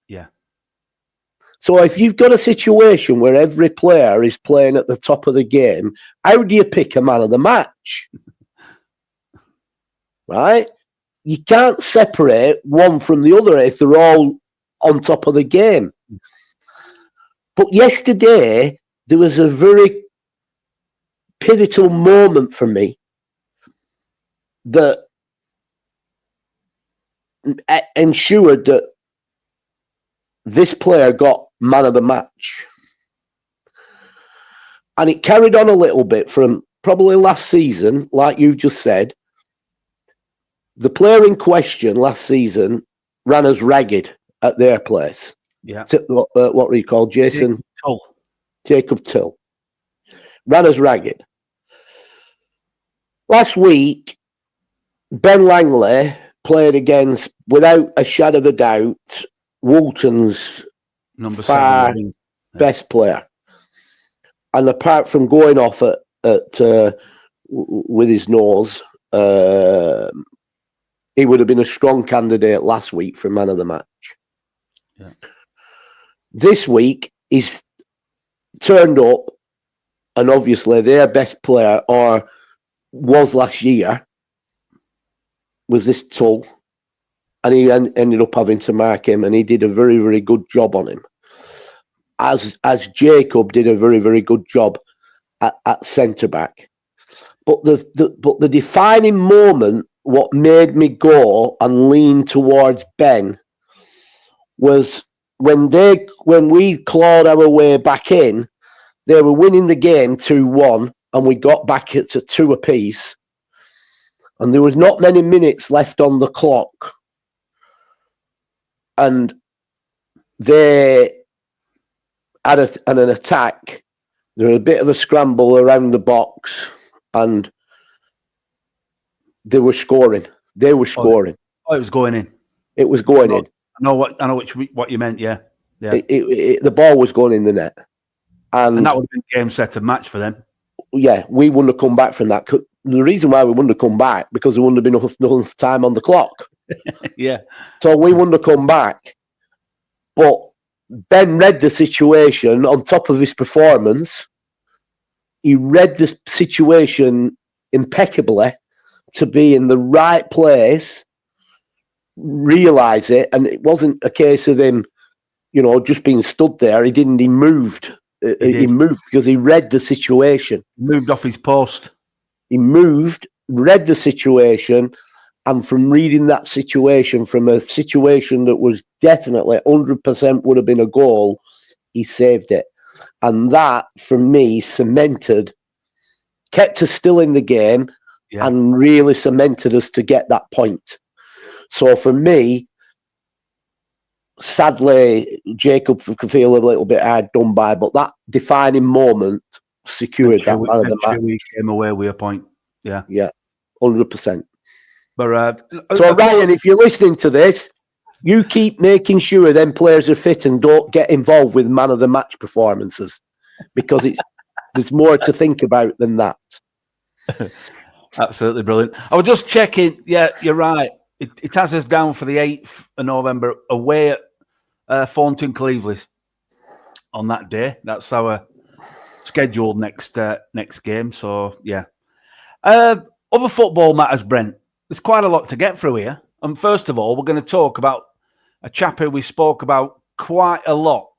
Yeah. So if you've got a situation where every player is playing at the top of the game, how do you pick a man of the match? Right? You can't separate one from the other if they're all on top of the game. But yesterday, there was a very pivotal moment for me that ensured that this player got man of the match. And it carried on a little bit from probably last season, like you've just said. The player in question last season ran us ragged at their place. Yeah. What do you call Jason? Jacob Tull. Ran us ragged. Last week, Ben Langley played against, without a shadow of a doubt, Woolton's number far 7 best player. And apart from going off with his nose, he would have been a strong candidate last week for man of the match. Yeah. This week, he's turned up, and obviously their best player, or was last year, was this Tull, and he ended up having to mark him, and he did a very, very good job on him. As Jacob did a very, very good job at centre back. But the defining moment, what made me go and lean towards Ben, was when we clawed our way back in. They were winning the game 2-1, and we got back to 2 apiece. And there was not many minutes left on the clock. And they had an attack. There was a bit of a scramble around the box, and they were scoring. They were scoring. Oh, it was going in. It was going in. I know what you meant. Yeah. The ball was going in the net. And that would have been game, set, and match for them. Yeah, we wouldn't have come back from that. The reason why we wouldn't have come back, because there wouldn't have been enough time on the clock. Yeah. So we wouldn't have come back. But Ben read the situation on top of his performance. He read the situation impeccably to be in the right place, realise it, and it wasn't a case of him, just being stood there. He didn't. He moved. He moved because he read the situation. Moved off his post. He moved, read the situation, and from reading that situation, from a situation that was definitely 100% would have been a goal, he saved it. And that, for me, kept us still in the game, and really cemented us to get that point. So for me, sadly, Jacob could feel a little bit hard done by, but that defining moment secured that man of the match. We came away with a point. Yeah. Yeah, 100%. But so Ryan, if you're listening to this, you keep making sure them players are fit and don't get involved with man of the match performances, because there's more to think about than that. Absolutely brilliant. I was just checking. Yeah, you're right. It has us down for the 8th of November away at Thornton Cleveland on that day. That's our scheduled next game. So, yeah. Other football matters, Brent. There's quite a lot to get through here. And first of all, we're going to talk about a chap who we spoke about quite a lot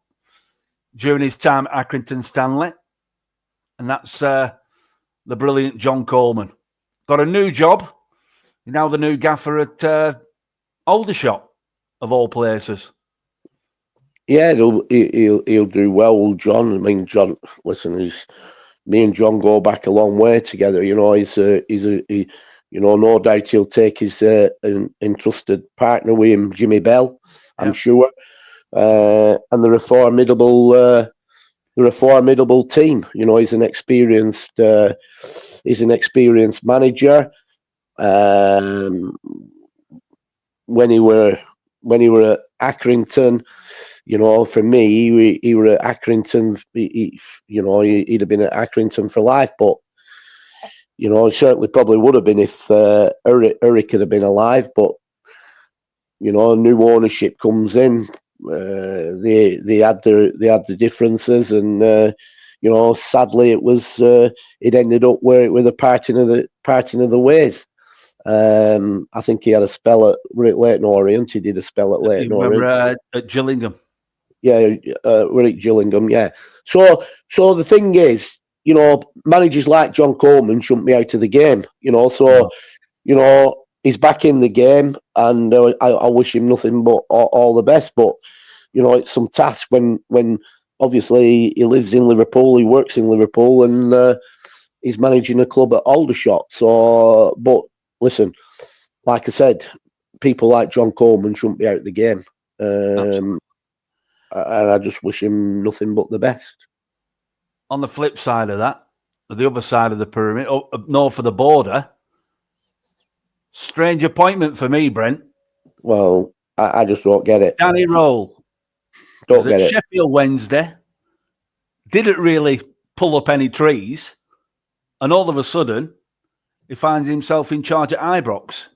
during his time at Accrington Stanley. And that's the brilliant John Coleman. Got a new job. He's now the new gaffer at Aldershot, of all places. Yeah, he'll do well, John. I mean, John, listen, me and John go back a long way together. He's no doubt he'll take his entrusted partner with him, Jimmy Bell, I'm sure, and they're a formidable team. He's an experienced manager. When he were at Accrington, for me, he were at Accrington. He'd have been at Accrington for life. But he certainly probably would have been if Eric had been alive. But new ownership comes in. They had the differences, and sadly, it ended up with a parting of the ways. I think he had a spell at Leyton Orient. He did a spell at Leyton Orient. At Gillingham. Yeah, we're at Gillingham. Yeah. So the thing is, managers like John Coleman shouldn't be out of the game. He's back in the game, and I wish him nothing but all the best. But it's some task when obviously he lives in Liverpool, he works in Liverpool, and he's managing a club at Aldershot. So, but listen, like I said, people like John Coleman shouldn't be out of the game. And I just wish him nothing but the best. On the flip side of that, the other side of the pyramid, north of the border, Strange appointment for me, Brent. Well, I just don't get it. Danny Rohl Don't was get at it. Sheffield Wednesday, didn't really pull up any trees, and all of a sudden, he finds himself in charge at Ibrox.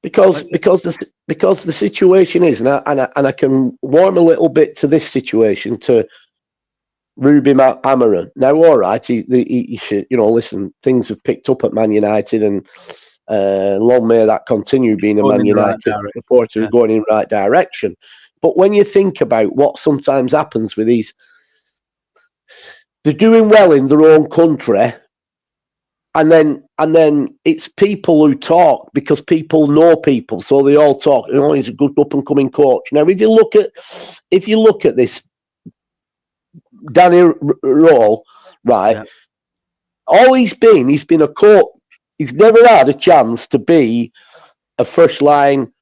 Because the situation is, and I can warm a little bit to this situation to Ruby Amaran. Now, all right, he should, listen, things have picked up at Man United, and long may that continue being a Man United reporter going in the right direction. But when you think about what sometimes happens with these, they're doing well in their own country, and then it's people who talk because people know people, so they all talk. He's a good up and coming coach. Now, if you look at this, Danny Rohl, right? Yeah. All he's been a coach. He's never had a chance to be a first line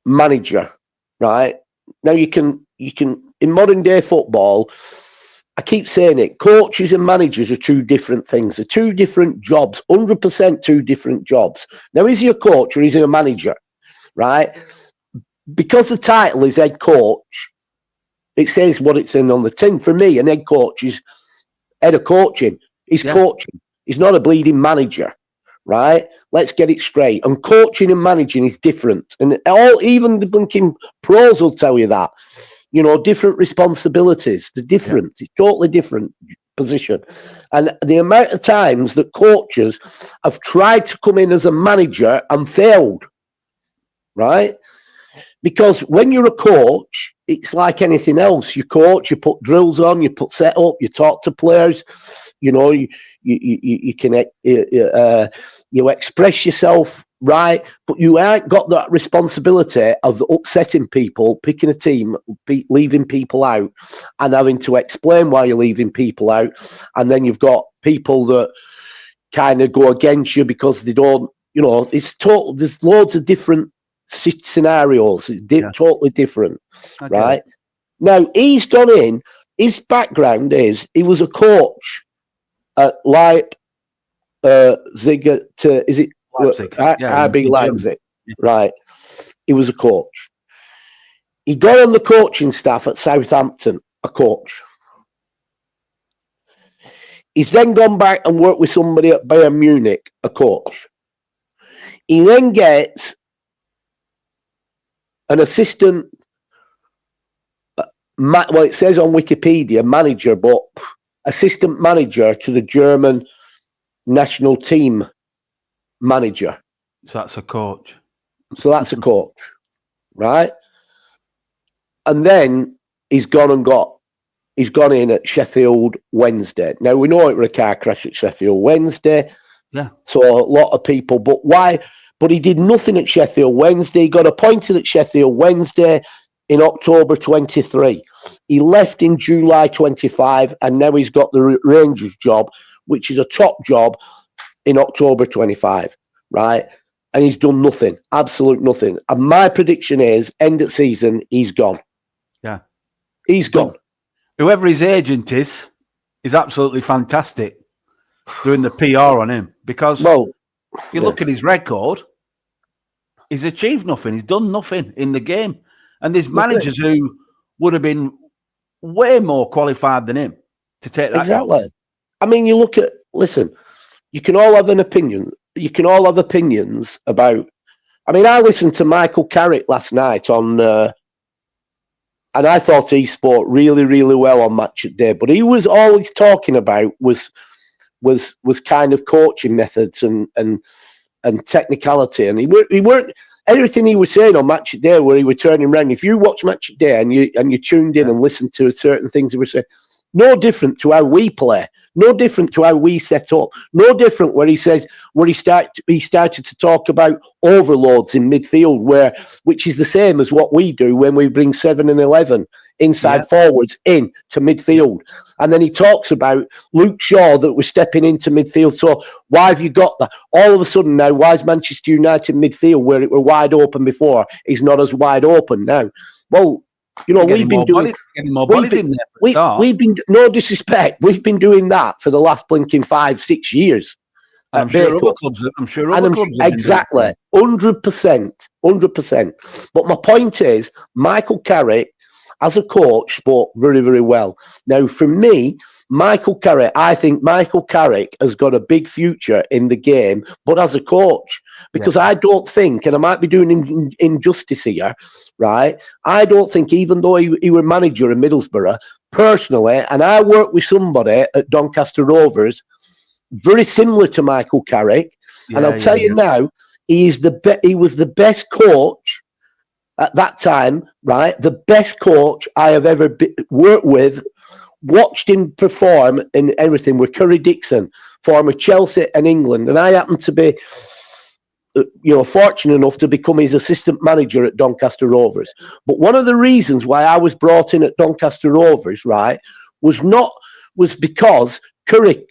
manager, right? Now you can in modern day football, I keep saying it, coaches and managers are two different things. They're two different jobs, 100% two different jobs. Now, is he a coach or is he a manager, right? Because the title is head coach, it says what it's in on the tin. For me, an head coach is head of coaching. He's coaching. He's not a bleeding manager, right? Let's get it straight. And coaching and managing is different. And even the blinking pros will tell you that. Different responsibilities. They're different. It's totally different position. And the amount of times that coaches have tried to come in as a manager and failed, right? Because when you're a coach, it's like anything else. You coach, you put drills on, you put set up, you talk to players. You can you express yourself, right? But you ain't got that responsibility of upsetting people, picking a team, leaving people out, and having to explain why you're leaving people out. And then you've got people that kind of go against you because they don't. It's total. There's loads of different scenarios, totally different, right? Now he's gone in. His background is he was a coach at Leipzig. Is it Leipzig? RB Leipzig, right? He was a coach. He got on the coaching staff at Southampton, a coach. He's then gone back and worked with somebody at Bayern Munich, a coach. He then gets an assistant, well, it says on Wikipedia, manager, but assistant manager to the German national team manager. So that's a coach. Right? And then he's gone in at Sheffield Wednesday. Now, we know it was a car crash at Sheffield Wednesday. Yeah. So a lot of people, but why? But he did nothing at Sheffield Wednesday. He got appointed at Sheffield Wednesday in October 23. He left in July 25, and now he's got the Rangers job, which is a top job, in October 25, right? And he's done nothing, absolute nothing. And my prediction is, end of season, he's gone. Yeah. He's gone. Whoever his agent is absolutely fantastic doing the PR on him. Because if you look at his record, he's achieved nothing. He's done nothing in the game. And there's managers who would have been way more qualified than him to take that. Exactly. Job. I mean, listen, you can all have an opinion. You can all have opinions about. I mean, I listened to Michael Carrick last night on, and I thought he spoke really, really well on Match of Day. But he was always talking about was kind of coaching methods and technicality, and he weren't everything he was saying on Match of Day where he was turning around. If you watch Match of Day and you tuned in and listened to certain things he was saying. No different to how we play. No different to how we set up. No different where he started to talk about overloads in midfield, which is the same as what we do when we bring 7 and 11 inside forwards in to midfield. And then he talks about Luke Shaw that was stepping into midfield. So why have you got that? All of a sudden now, why is Manchester United midfield, where it were wide open before, is not as wide open now? Well, we've been doing more bodies in there. We've been, no disrespect, we've been doing that for the last blinking 5-6 years. I'm sure other clubs. I'm sure other clubs. Exactly, 100%. But my point is, Michael Carrick, as a coach, spoke very, very well. Now, for me, I think Michael Carrick has got a big future in the game, but as a coach, because I don't think, and I might be doing injustice here, right? I don't think, even though he were manager in Middlesbrough, personally, and I worked with somebody at Doncaster Rovers, very similar to Michael Carrick, and I'll tell you now, he was the best coach at that time, right? The best coach I have ever worked with, watched him perform in everything with Curry Dixon, former Chelsea and England, and I happened to be, fortunate enough to become his assistant manager at Doncaster Rovers. But one of the reasons why I was brought in at Doncaster Rovers, right, was because Curry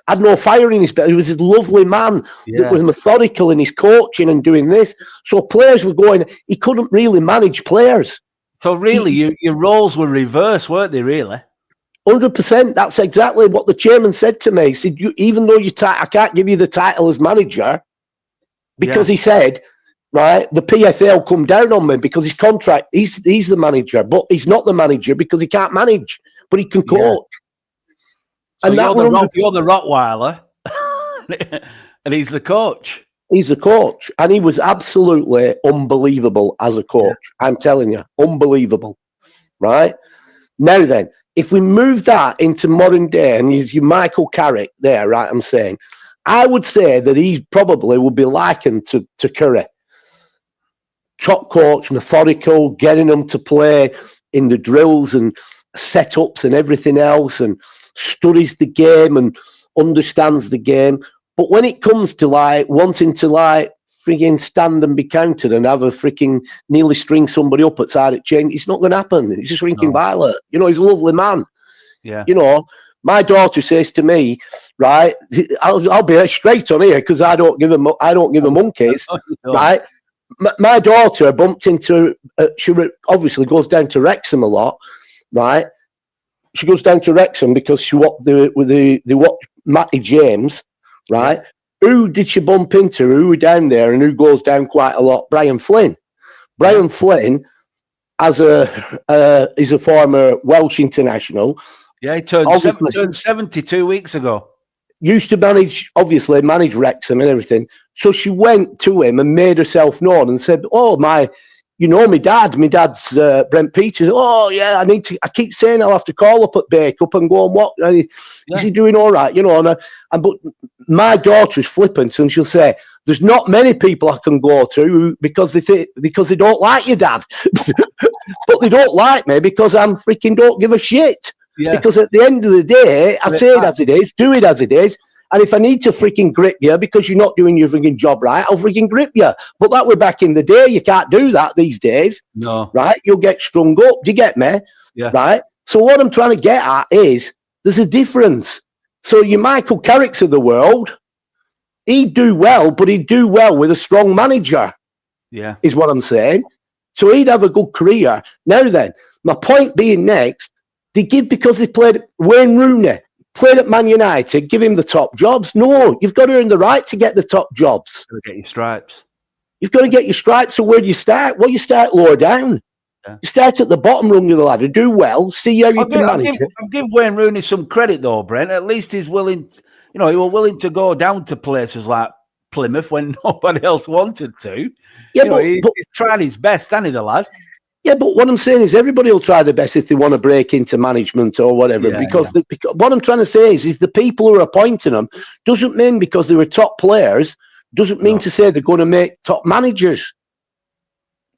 had no fire in his belly. He was a lovely man that was methodical in his coaching and doing this. So players were going, he couldn't really manage players. So really, your roles were reversed, weren't they, really? 100%. That's exactly what the chairman said to me. He said, even though I can't give you the title as manager, because he said, right, the PFL come down on me because his contract, he's the manager, but he's not the manager because he can't manage, but he can coach. So and you're the Rottweiler, and he's the coach. He's the coach, and he was absolutely unbelievable as a coach. I'm telling you, unbelievable. Right? Now then, if we move that into modern day, and you Michael Carrick there, right, I'm saying, I would say that he probably would be likened to Curry. Top coach, methodical, getting them to play in the drills and setups and everything else, and studies the game and understands the game. But when it comes to wanting to frigging stand and be counted and have a freaking nearly string somebody up outside at change, it's not going to happen. It's just shrinking violet. He's a lovely man. Yeah. My daughter says to me, right, I'll be straight on here because I don't give a monkeys, right? My daughter bumped into, she obviously goes down to Wrexham a lot, right? She goes down to Wrexham because she watched Matty James, right? Yeah. Who did she bump into? Who were down there and who goes down quite a lot? Brian Flynn. Brian Flynn, is a former Welsh international. Yeah, he turned 72 weeks ago. Used to manage Wrexham and everything. So she went to him and made herself known and said, "Oh, my dad's Brent Peters. Oh, yeah, I keep saying I'll have to call up at Bake Up and go and what? Is he doing all right? But my daughter is flippant and she'll say, there's not many people I can go to because they don't like your dad. But they don't like me because I'm freaking don't give a shit. Yeah. Because at the end of the day, I say it as it is, do it as it is. And if I need to freaking grip you because you're not doing your freaking job right, I'll freaking grip you. But that were back in the day. You can't do that these days. No. Right? You'll get strung up. Do you get me? Yeah. Right? So what I'm trying to get at is there's a difference. So your Michael Carricks of the world, he'd do well, but he'd do well with a strong manager. Yeah. Is what I'm saying. So he'd have a good career. Now then, my point being next, they give because they played Wayne Rooney. Played at Man United, give him the top jobs. No, you've got to earn the right to get the top jobs. You've got to get your stripes. You've got to get your stripes. So where do you start? Well, you start lower down. Yeah. You start at the bottom rung of the ladder, do well, see how you can manage it. I'll give Wayne Rooney some credit though, Brent. At least he's willing, he was willing to go down to places like Plymouth when nobody else wanted to. Yeah, he's tried his best, hasn't he, the lad? Yeah, but what I'm saying is everybody will try their best if they want to break into management or whatever. Because what I'm trying to say is the people who are appointing them doesn't mean because they were top players, doesn't mean to say they're going to make top managers.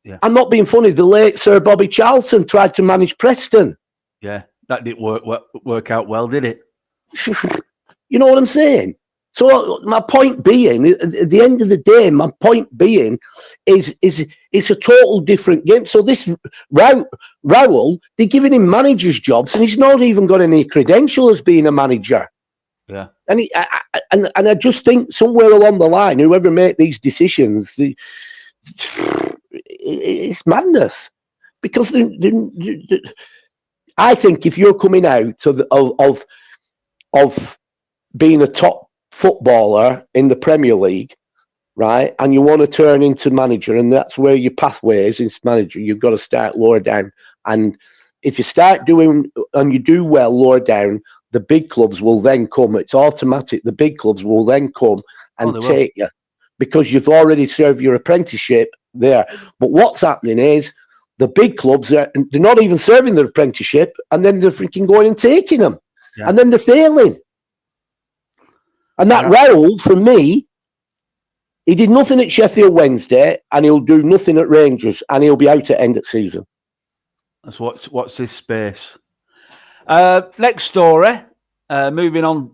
Yeah. I'm not being funny. The late Sir Bobby Charlton tried to manage Preston. Yeah, that didn't work out well, did it? You know what I'm saying? So my point being, at the end of the day, my point being is it's a total different game. So this Rohl, they're giving him manager's jobs, and he's not even got any credential as being a manager. Yeah, and I just think somewhere along the line, whoever make these decisions, it's madness because I think if you're coming out of being a top footballer in the Premier League, right, and you want to turn into manager, and that's where your pathway is into manager, you've got to start lower down. And if you start doing, and you do well lower down, the big clubs will then come. It's automatic. The big clubs will then come and take you because you've already served your apprenticeship there. But what's happening is the big clubs, they're not even serving their apprenticeship, and then they're freaking going and taking them. Yeah. And then they're failing. And that Rohl, for me, he did nothing at Sheffield Wednesday, and he'll do nothing at Rangers, and he'll be out at end of season. That's what's this space. Next story. Moving on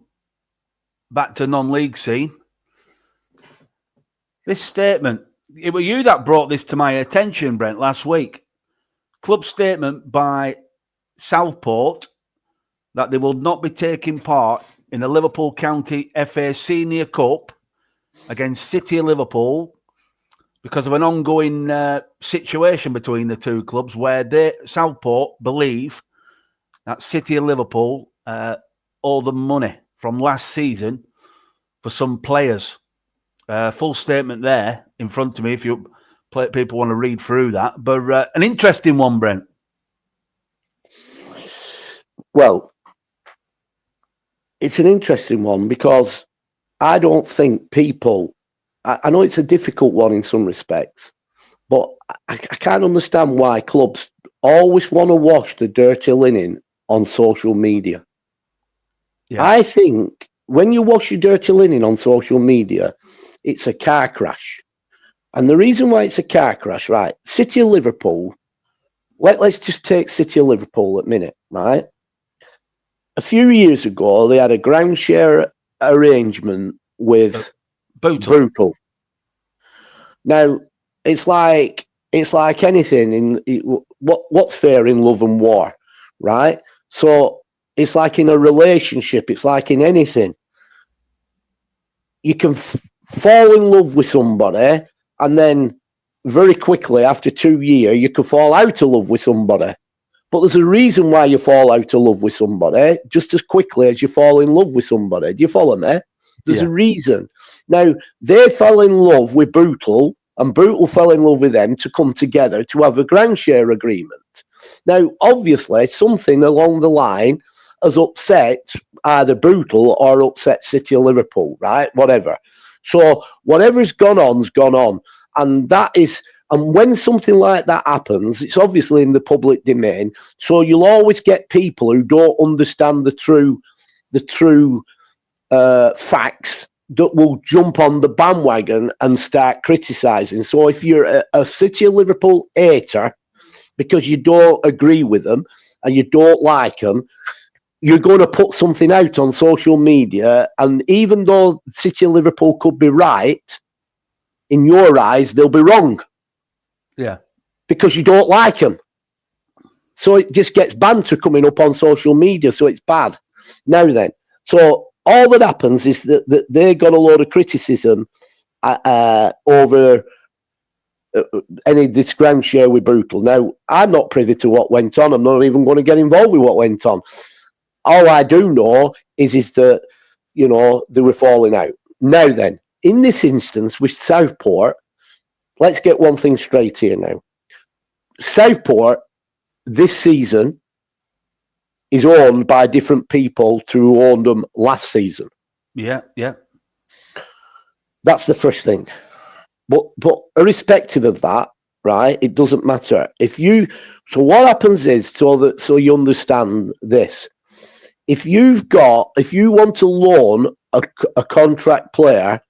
back to non-league scene. This statement. It was you that brought this to my attention, Brent, last week. Club statement by Southport that they will not be taking part in the Liverpool County FA Senior Cup against City of Liverpool because of an ongoing situation between the two clubs where Southport believe that City of Liverpool owe them money from last season for some players. Full statement there in front of me if people want to read through that. But an interesting one, Brent. Well, it's an interesting one because I don't think people... I know it's a difficult one in some respects, but I can't understand why clubs always want to wash the dirty linen on social media. Yeah. I think when you wash your dirty linen on social media, it's a car crash. And the reason why it's a car crash, right? City of Liverpool, let's just take City of Liverpool at a minute, right? A few years ago, they had a ground share arrangement with Brutal. Now, it's like anything in what's fair in love and war, right? So it's like in a relationship, it's like in anything. You can fall in love with somebody, and then very quickly, after 2 years, you can fall out of love with somebody. But there's a reason why you fall out of love with somebody just as quickly as you fall in love with somebody. Do you follow me? There's a reason. Now, they fell in love with Brutal, and Brutal fell in love with them to come together to have a ground share agreement. Now, obviously, something along the line has upset either Brutal or upset City of Liverpool, right? Whatever. So whatever's gone on's gone on. And that is... And when something like that happens, it's obviously in the public domain. So you'll always get people who don't understand the true facts that will jump on the bandwagon and start criticising. So if you're a City of Liverpool hater because you don't agree with them and you don't like them, you're going to put something out on social media. And even though City of Liverpool could be right, in your eyes, they'll be wrong. Yeah. Because you don't like them. So it just gets banter coming up on social media. So it's bad. Now then. So all that happens is that they got a load of criticism over this ground share with Brutal. Now, I'm not privy to what went on. I'm not even going to get involved with what went on. All I do know is that, you know, they were falling out. Now then, in this instance with Southport, let's get one thing straight here now. Southport, this season, is owned by different people who owned them last season. Yeah. That's the first thing. But irrespective of that, right, it doesn't matter. So what happens is, so you understand this, if you want to loan a contract player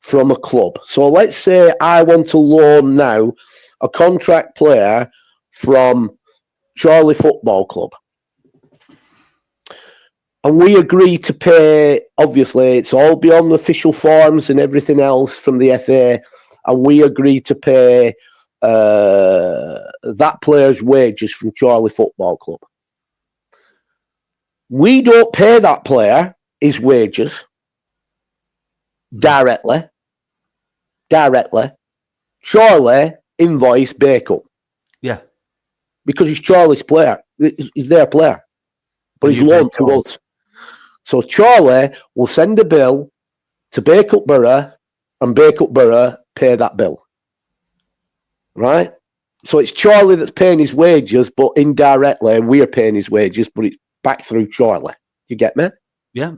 from a club. So let's say I want to loan now a contract player from Charlie Football Club. And we agree to pay, obviously, it's all beyond the official forms and everything else from the FA, and we agree to pay that player's wages from Charlie Football Club. We don't pay that player his wages directly. Charlie invoice Bacup. Yeah. Because he's Charlie's player. He's their player. But he's loaned to us. So Charlie will send a bill to Bacup Borough, and Bacup Borough pay that bill. Right? So it's Charlie that's paying his wages, but indirectly we're paying his wages, but it's back through Charlie. You get me? Yeah.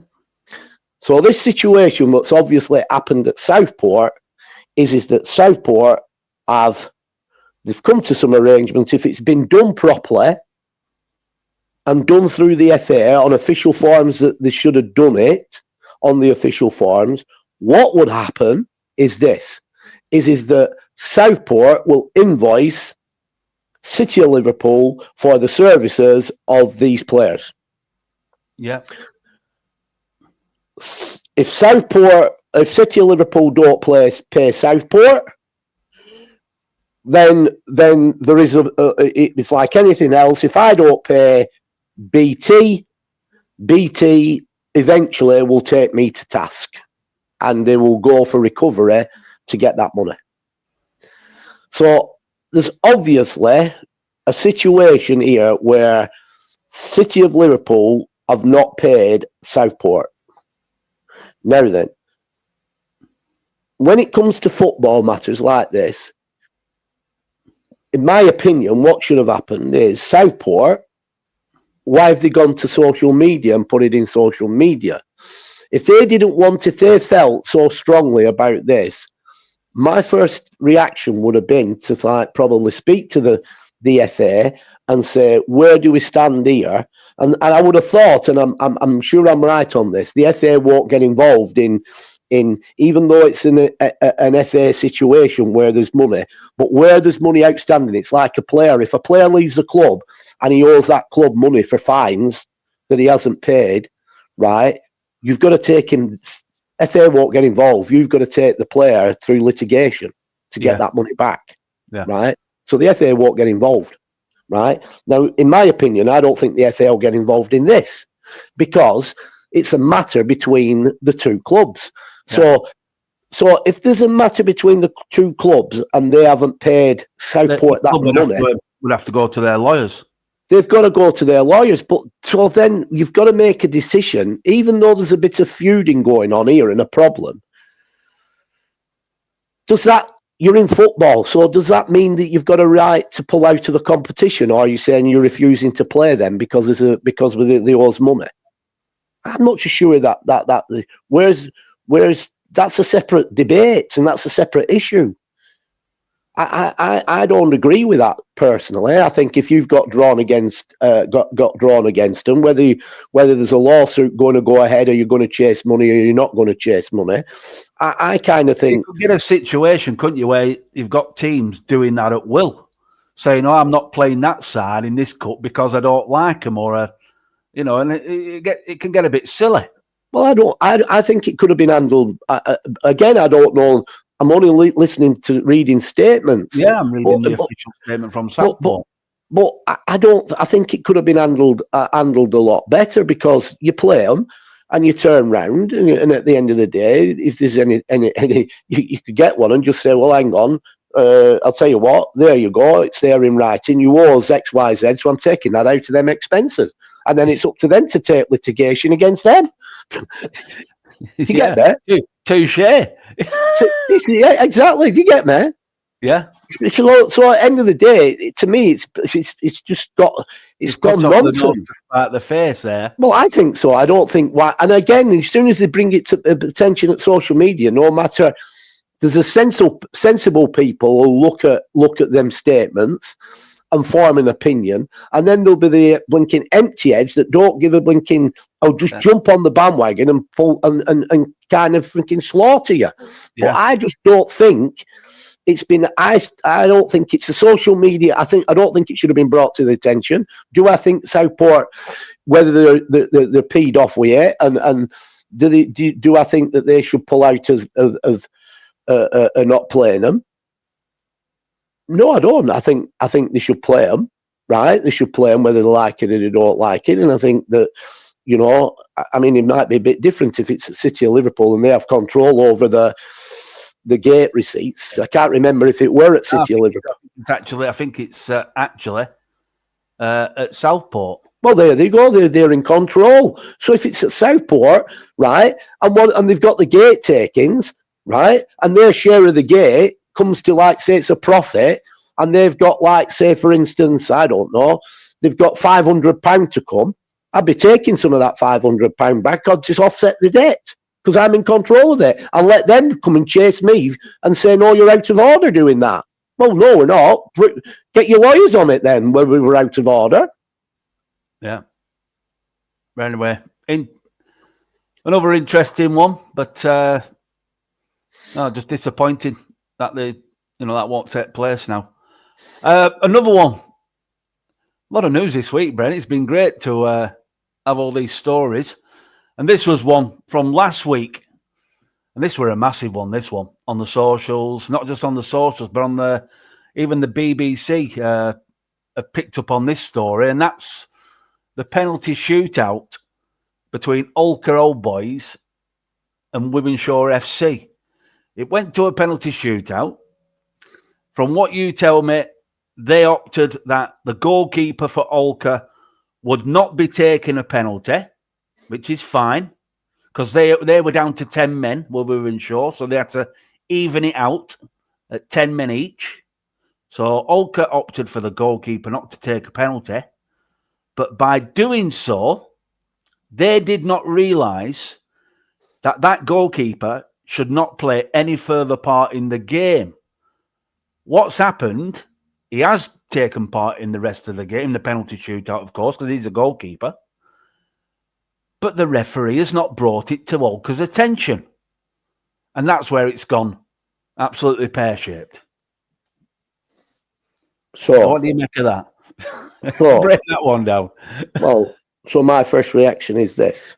So this situation that's obviously happened at Southport is that Southport they've come to some arrangements. If it's been done properly and done through the FA on official forms that they should have done it on the official forms, what would happen is this, is that Southport will invoice City of Liverpool for the services of these players. Yeah. If City of Liverpool don't pay Southport, then there is it's like anything else. If I don't pay BT eventually will take me to task, and they will go for recovery to get that money. So there's obviously a situation here where City of Liverpool have not paid Southport. Now then, when it comes to football matters like this, in my opinion, what should have happened is Southport, why have they gone to social media and put it in social media? If they felt so strongly about this, my first reaction would have been to probably speak to the FA and say, where do we stand here? And I would have thought, and I'm sure I'm right on this, the FA won't get involved in even though it's in an FA situation where there's money, but where there's money outstanding, it's like a player. If a player leaves the club and he owes that club money for fines that he hasn't paid, right, you've got to take him. FA won't get involved. You've got to take the player through litigation to get that money back, right? So the FA won't get involved, right? Now, in my opinion, I don't think the FA will get involved in this because it's a matter between the two clubs. So if there's a matter between the two clubs and they haven't paid Southport that money, would have to go to their lawyers. They've got to go to their lawyers. But so then you've got to make a decision, even though there's a bit of feuding going on here and a problem. You're in football, so does that mean that you've got a right to pull out of the competition, or are you saying you're refusing to play them because they owes money? I'm not so sure that whereas that's a separate debate and that's a separate issue. I don't agree with that personally. I think if you've got drawn against them, whether there's a lawsuit going to go ahead, or you're going to chase money, or you're not going to chase money, I kind of think you could get a situation, couldn't you, where you've got teams doing that at will, saying, "Oh, I'm not playing that side in this cup because I don't like them," or and it can get a bit silly. Well, I think it could have been handled. Again, I don't know. I'm only listening to reading statements. Yeah, I'm reading the official statement from Southport. But I think it could have been handled a lot better, because you play them and you turn round, and at the end of the day, if there's any you could get one and just say, well, hang on, I'll tell you what, there you go, it's there in writing, you owe us X, Y, Z, so I'm taking that out of them expenses. And then it's up to them to take litigation against them. You get that? Touche. Yeah, exactly. You get me? Yeah. So at the end of the day, to me, it's just gone nonsense. At the face there. Well, I think so. I don't think why. And again, as soon as they bring it to attention at social media, no matter, there's a sensible people who look at them statements and form an opinion, and then there'll be the blinking empty heads that don't give a blinking. I'll just jump on the bandwagon and pull and kind of freaking slaughter you. Yeah. But I just don't think it's been. I don't think it's the social media. I don't think it should have been brought to the attention. Do I think Southport, whether they're peed off with it, and do I think that they should pull out of not playing them? No, I don't. I think they should play them, right? They should play them whether they like it or they don't like it. And I think that, I mean, it might be a bit different if it's at City of Liverpool and they have control over the gate receipts. I can't remember if it were at City of Liverpool. I think it's actually at Southport. Well, there they go. They're in control. So if it's at Southport, right, and they've got the gate takings, right, and their share of the gate comes to, like, say it's a profit, and they've got, like, say, for instance, I don't know, they've got £500 to come, I'd be taking some of that £500 back. I'd just offset the debt because I'm in control of it. I'll let them come and chase me and say, no, you're out of order doing that. Well, no, we're not. Get your lawyers on it then, whether we were out of order. Yeah. Anyway, another interesting one, but no, just disappointing that that won't take place now. Another one. A lot of news this week, Brent. It's been great to have all these stories, and this was one from last week, and this were a massive one. This one on the socials, not just on the socials, but on even the BBC have picked up on this story, and that's the penalty shootout between Holker Old Boys and Wythenshawe FC. It went to a penalty shootout. From what you tell me, they opted that the goalkeeper for Holker would not be taking a penalty, which is fine, because they were down to 10 men, Wythenshawe, so they had to even it out at 10 men each. So Holker opted for the goalkeeper not to take a penalty. But by doing so, they did not realise that goalkeeper should not play any further part in the game. What's happened, he has taken part in the rest of the game, the penalty shootout, of course, because he's a goalkeeper. But the referee has not brought it to Holker's attention. And that's where it's gone absolutely pear-shaped. So what do you make of that? So, break that one down. Well, so my first reaction is this.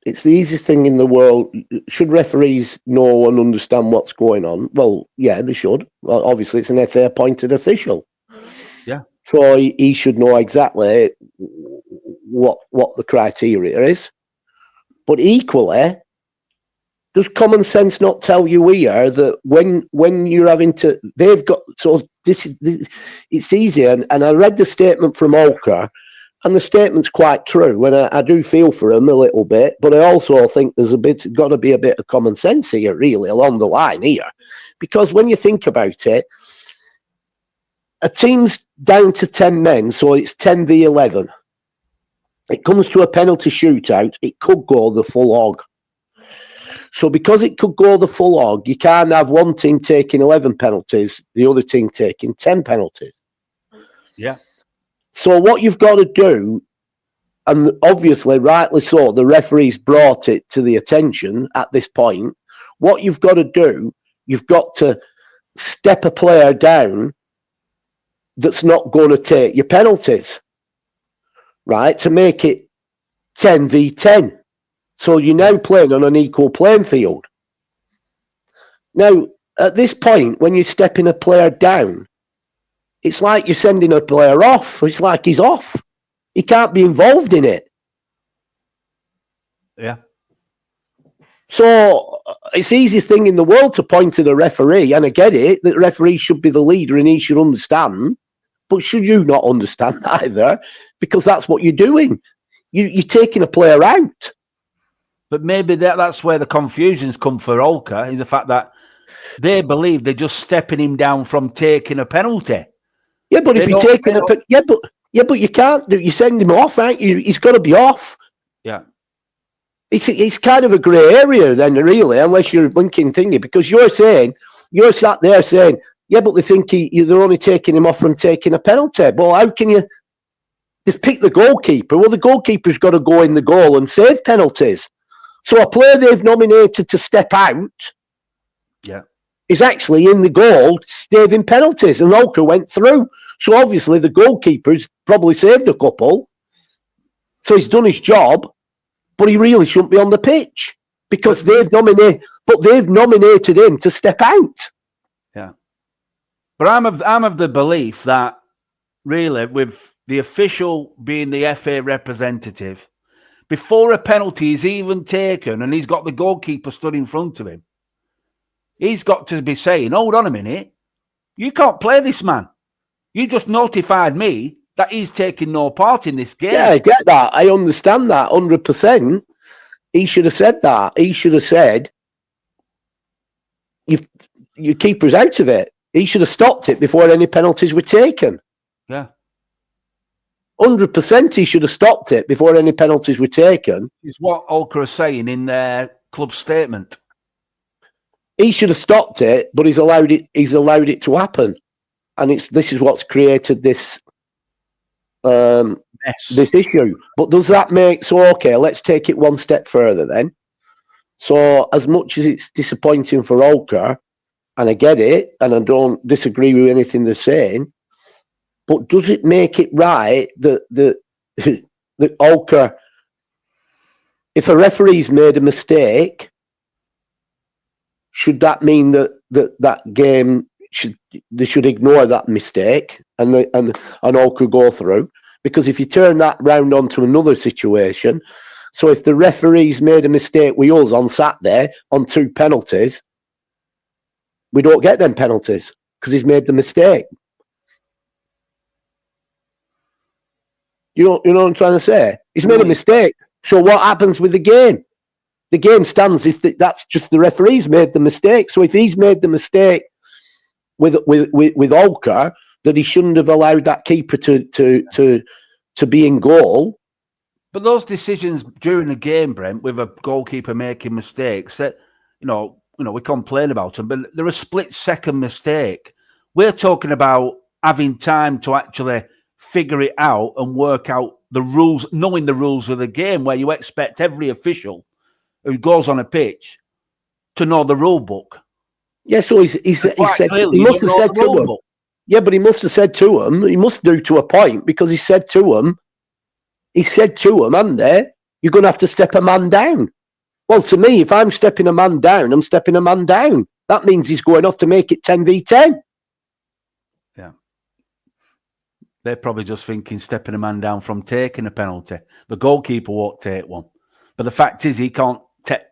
It's the easiest thing in the world. Should referees know and understand what's going on? Well, yeah, they should. Well, obviously, it's an FA appointed official. Yeah. So he should know exactly what the criteria is. But equally, does common sense not tell you here that when you're having to, they've got, so this it's easy. And I read the statement from Holker, and the statement's quite true. And I do feel for him a little bit, but I also think there's got to be a bit of common sense here, really, along the line here. Because when you think about it, a team's down to 10 men, so it's 10v11. It comes to a penalty shootout, it could go the full hog. So because it could go the full hog, you can't have one team taking 11 penalties, the other team taking 10 penalties. Yeah. So what you've got to do, and obviously rightly so, the referees brought it to the attention at this point. What you've got to do, you've got to step a player down that's not going to take your penalties, right, to make it 10v10. So you're now playing on an equal playing field. Now, at this point, when you're stepping a player down, it's like you're sending a player off. It's like he's off. He can't be involved in it. Yeah. So it's the easiest thing in the world to point to the referee, and I get it, that the referee should be the leader and he should understand. But should you not understand either? Because that's what you're doing. You're taking a player out. But maybe that's where the confusion's come for Holker, is the fact that they believe they're just stepping him down from taking a penalty. Yeah, but if you're taking but you can't do. You send him off, aren't you? He's got to be off. Yeah. It's kind of a grey area then, really, unless you're linking thingy, because you're sat there saying, yeah, but they think they're only taking him off from taking a penalty. Well, how can you? They've picked the goalkeeper. Well, the goalkeeper's got to go in the goal and save penalties. So a player they've nominated to step out, is actually in the goal saving penalties, and Holker went through. So obviously the goalkeeper's probably saved a couple. So he's done his job, but he really shouldn't be on the pitch because they've nominated him to step out. Yeah, but I'm of the belief that really, with the official being the FA representative, before a penalty is even taken and he's got the goalkeeper stood in front of him, he's got to be saying, hold on a minute, you can't play this man. You just notified me that he's taking no part in this game. Yeah, I get that. I understand that 100%. He should have said that. He should have said, your keeper's out of it. He should have stopped it before any penalties were taken. Yeah. 100% he should have stopped it before any penalties were taken. Is what Holker are saying in their club statement. He should have stopped it, but he's allowed it to happen. And this is what's created this this issue. But does that make okay, let's take it one step further then. So as much as it's disappointing for Holker, and I get it, and I don't disagree with anything they're saying, but does it make it right that Holker, if a referee's made a mistake, should that mean that game they should ignore that mistake and Holker go through? Because if you turn that round onto another situation, so if the referee's made a mistake with us on Saturday on 2 penalties, we don't get them penalties because he's made the mistake. You know what I'm trying to say? He's made a mistake. So what happens with the game? The game stands if that's just the referee's made the mistake. So if he's made the mistake with Holker, that he shouldn't have allowed that keeper to be in goal. But those decisions during the game, Brent, with a goalkeeper making mistakes, that we complain about them, but they're a split-second mistake. We're talking about having time to actually figure it out and work out the rules, knowing the rules of the game, where you expect every official who goes on a pitch to know the rule book. Yeah, so he must have said to him. Yeah, but he must have said to him, he must do to a point, because he said to him, Andy, you're going to have to step a man down. Well, to me, if I'm stepping a man down, I'm stepping a man down. That means he's going off to make it 10v10. Yeah. They're probably just thinking stepping a man down from taking a penalty. The goalkeeper won't take one. But the fact is, he can't take,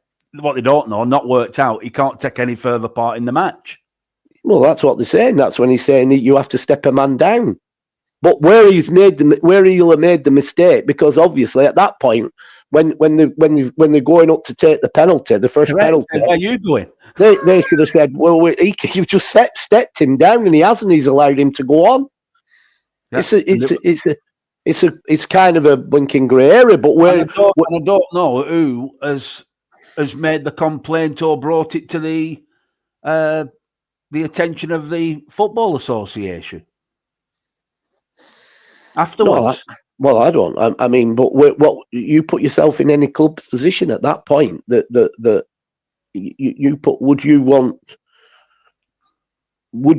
what they don't know, not worked out, he can't take any further part in the match. Well, that's what they're saying. That's when he's saying that you have to step a man down. But where he'll have made the mistake, because obviously at that point, when they're going up to take the penalty, the first penalty, where are you going? They should have said, "Well, you've just stepped him down, and he hasn't. He's allowed him to go on." Yeah. It's kind of a blinking grey area. But I don't know who has made the complaint or brought it to the attention of the Football Association afterwards. No, I don't. I mean, but what you put yourself in any club position at that point that you put? Would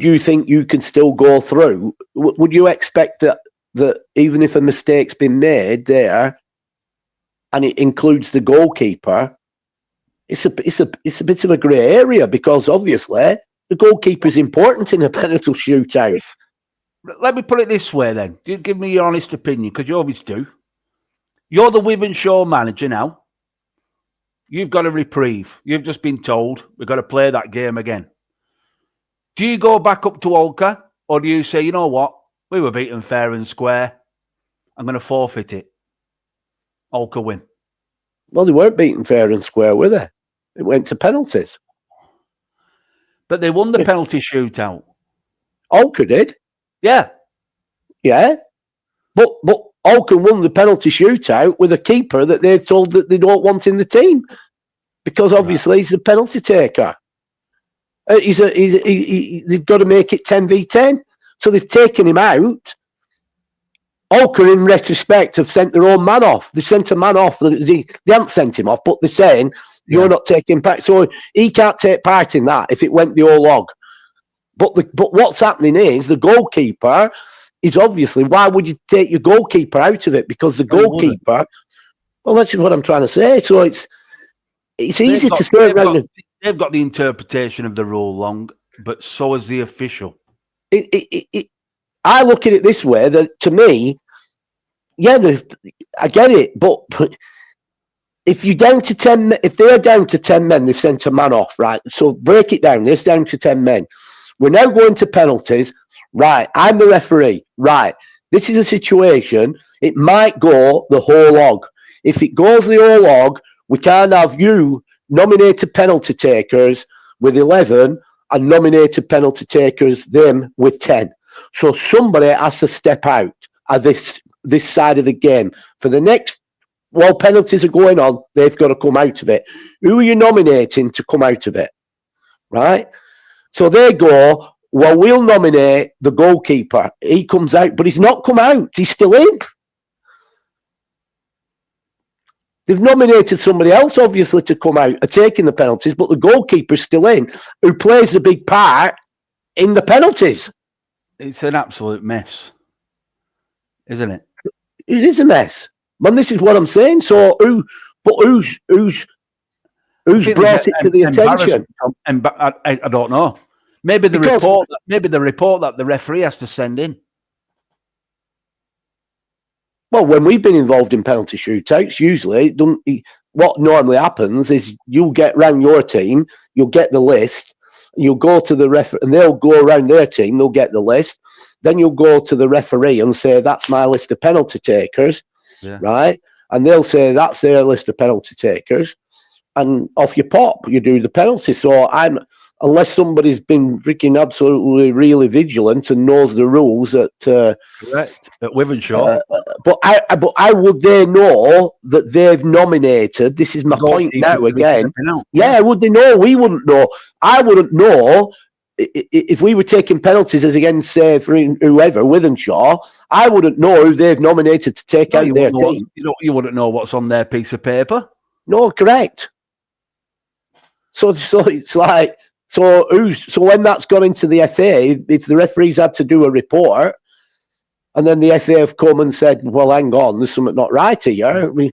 you think you can still go through? Would you expect that even if a mistake's been made there, and it includes the goalkeeper, it's a bit of a grey area, because obviously the goalkeeper is important in a penalty shootout. Let me put it this way then. You give me your honest opinion, because you always do. You're the Wythenshawe manager now. You've got a reprieve. You've just been told we've got to play that game again. Do you go back up to Holker, or do you say, you know what, we were beaten fair and square, I'm going to forfeit it? Holker win. Well, they weren't beaten fair and square, were they? It went to penalties. But they won the penalty shootout. Holker did. Yeah. Yeah. But Holker won the penalty shootout with a keeper that they're told that they don't want in the team, because obviously he's the penalty taker. They've got to make it 10v10. So they've taken him out. Holker, in retrospect, have sent their own man off. They sent a man off. They haven't sent him off, but they're saying you're not taking part. So he can't take part in that if it went the whole log. But what's happening is the goalkeeper is obviously, why would you take your goalkeeper out of it? Because the goalkeeper, well, that's what I'm trying to say. So it's easy to say around. They've got the interpretation of the rule wrong, but so is the official. I look at it this way, that to me, I get it, but if you're down to 10, if they're down to 10 men, they've sent a man off, right? So break it down. They're down to 10 men. We're now going to penalties. Right, I'm the referee. Right, this is a situation. It might go the whole hog. If it goes the whole hog, we can't have you nominated penalty takers with 11 and nominated penalty takers them with 10. So somebody has to step out of this side of the game. For the next, while penalties are going on, they've got to come out of it. Who are you nominating to come out of it? Right? So they go, well, we'll nominate the goalkeeper. He comes out, but he's not come out. He's still in. They've nominated somebody else, obviously, to come out and taking the penalties, but the goalkeeper's still in, who plays a big part in the penalties. It's an absolute mess, isn't it? It is a mess. Man, this is what I'm saying. So who's brought it to the attention? I don't know. Maybe the report that the referee has to send in. Well, when we've been involved in penalty shootouts, usually what normally happens is you'll get round your team, you'll get the list, you'll go to the referee, and they'll go around their team, they'll get the list. Then you'll go to the referee and say, that's my list of penalty takers, right? And they'll say, that's their list of penalty takers. And off you pop, you do the penalty. So unless somebody's been freaking absolutely really vigilant and knows the rules at Wythenshawe. But how would they know that they've nominated? This is my point now again. Yeah, would they know? We wouldn't know. I wouldn't know if we were taking penalties as against, say, for whoever, Wythenshawe. I wouldn't know who they've nominated to take out their team. You wouldn't know what's on their piece of paper. No, correct. So it's like, so when that's gone into the FA, if the referees had to do a report, and then the FA have come and said, well, hang on, there's something not right here. I mean,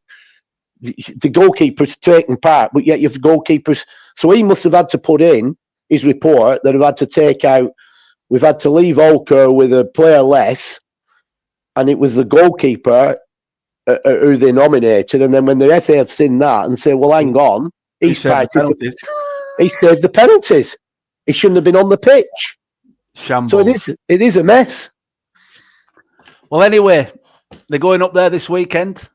the goalkeeper's taking part, but yet you have goalkeepers. So he must have had to put in his report that have had to take out, we've had to leave Holker with a player less, and it was the goalkeeper who they nominated. And then when the FA have seen that and say, well, hang on, he saved the penalties. He shouldn't have been on the pitch. Shambles. So it is a mess. Well, anyway, they're going up there this weekend,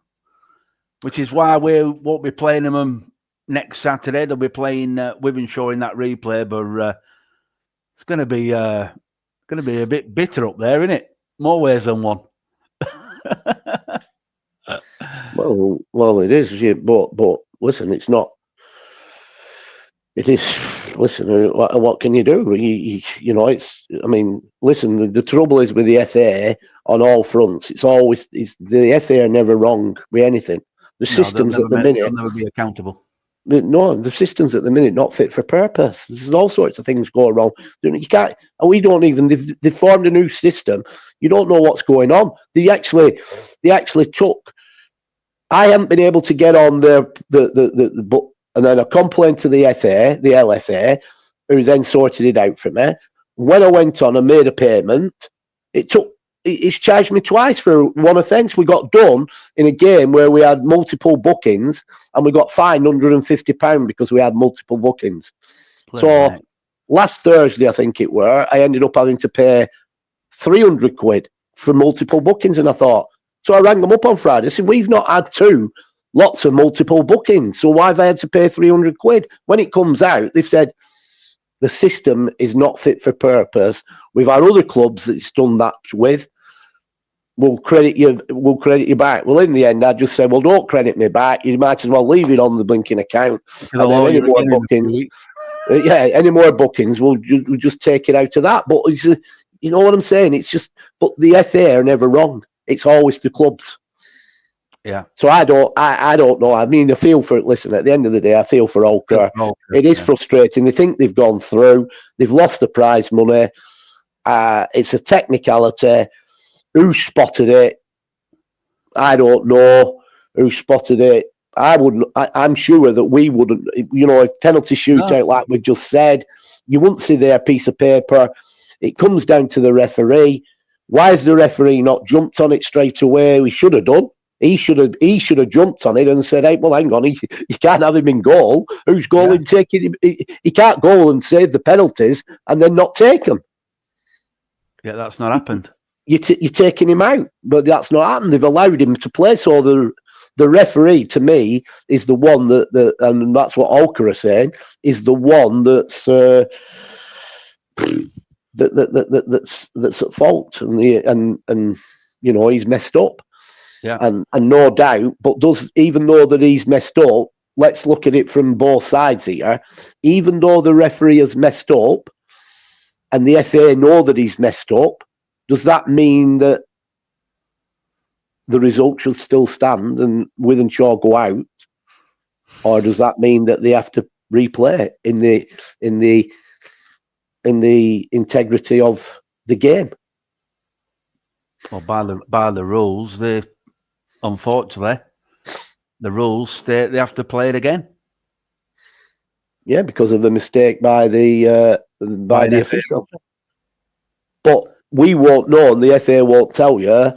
which is why we won't be playing them next Saturday. They'll be playing Wythenshawe in that replay, but it's going to be a bit bitter up there, isn't it? More ways than one. Well, it is. Yeah, but listen, it's not. It is. Listen, what can you do? You know, it's. I mean, listen. The trouble is with the FA on all fronts. It's the FA are never wrong with anything. The systems at the minute, they'll never be accountable. No, the systems at the minute not fit for purpose. There's all sorts of things go wrong. You can't. And we don't even. They've formed a new system. You don't know what's going on. They actually took. I haven't been able to get on the book. And then I complained to the FA, the LFA, who then sorted it out for me. When I went on and made a payment, it's charged me twice for one offence. We got done in a game where we had multiple bookings and we got fined £150 because we had multiple bookings. So last Thursday, I think it were, I ended up having to pay £300 for multiple bookings. And I thought, so I rang them up on Friday. I said, we've not had lots of multiple bookings. So why have I had to pay £300? When it comes out, they've said the system is not fit for purpose. We've had other clubs that it's done that with. We'll credit you back. Well, in the end, I just said, well, don't credit me back. You might as well leave it on the blinking account. And then any more bookings, any more bookings, we'll just take it out of that. But it's, you know what I'm saying? It's just, but the FA are never wrong. It's always the clubs. Yeah. So I don't know. I mean, I feel for it. Listen, at the end of the day, I feel for Holker. It is frustrating. They think they've gone through. They've lost the prize money. It's a technicality. Who spotted it? I don't know who spotted it. I'm sure that we wouldn't. You know, if penalty shootout, like we've just said, you wouldn't see their piece of paper. It comes down to the referee. Why has the referee not jumped on it straight away? We should have done. He should have jumped on it and said, "Hey, well, hang on, you can't have him in goal. Who's goaling taking him? He can't goal and save the penalties and then not take them." Yeah, that's not happened. You're taking him out, but that's not happened. They've allowed him to play. So the referee, to me, is the one that and that's what Holker are saying, is the one that's that's at fault, and you know, he's messed up. Yeah, and no doubt. But even though that he's messed up, let's look at it from both sides here. Even though the referee has messed up, and the FA know that he's messed up, does that mean that the result should still stand and Wythenshawe go out, or does that mean that they have to replay in the integrity of the game? well, by the rules, unfortunately, the rules state they have to play it again. Yeah, because of the mistake by the official. But we won't know, and the FA won't tell you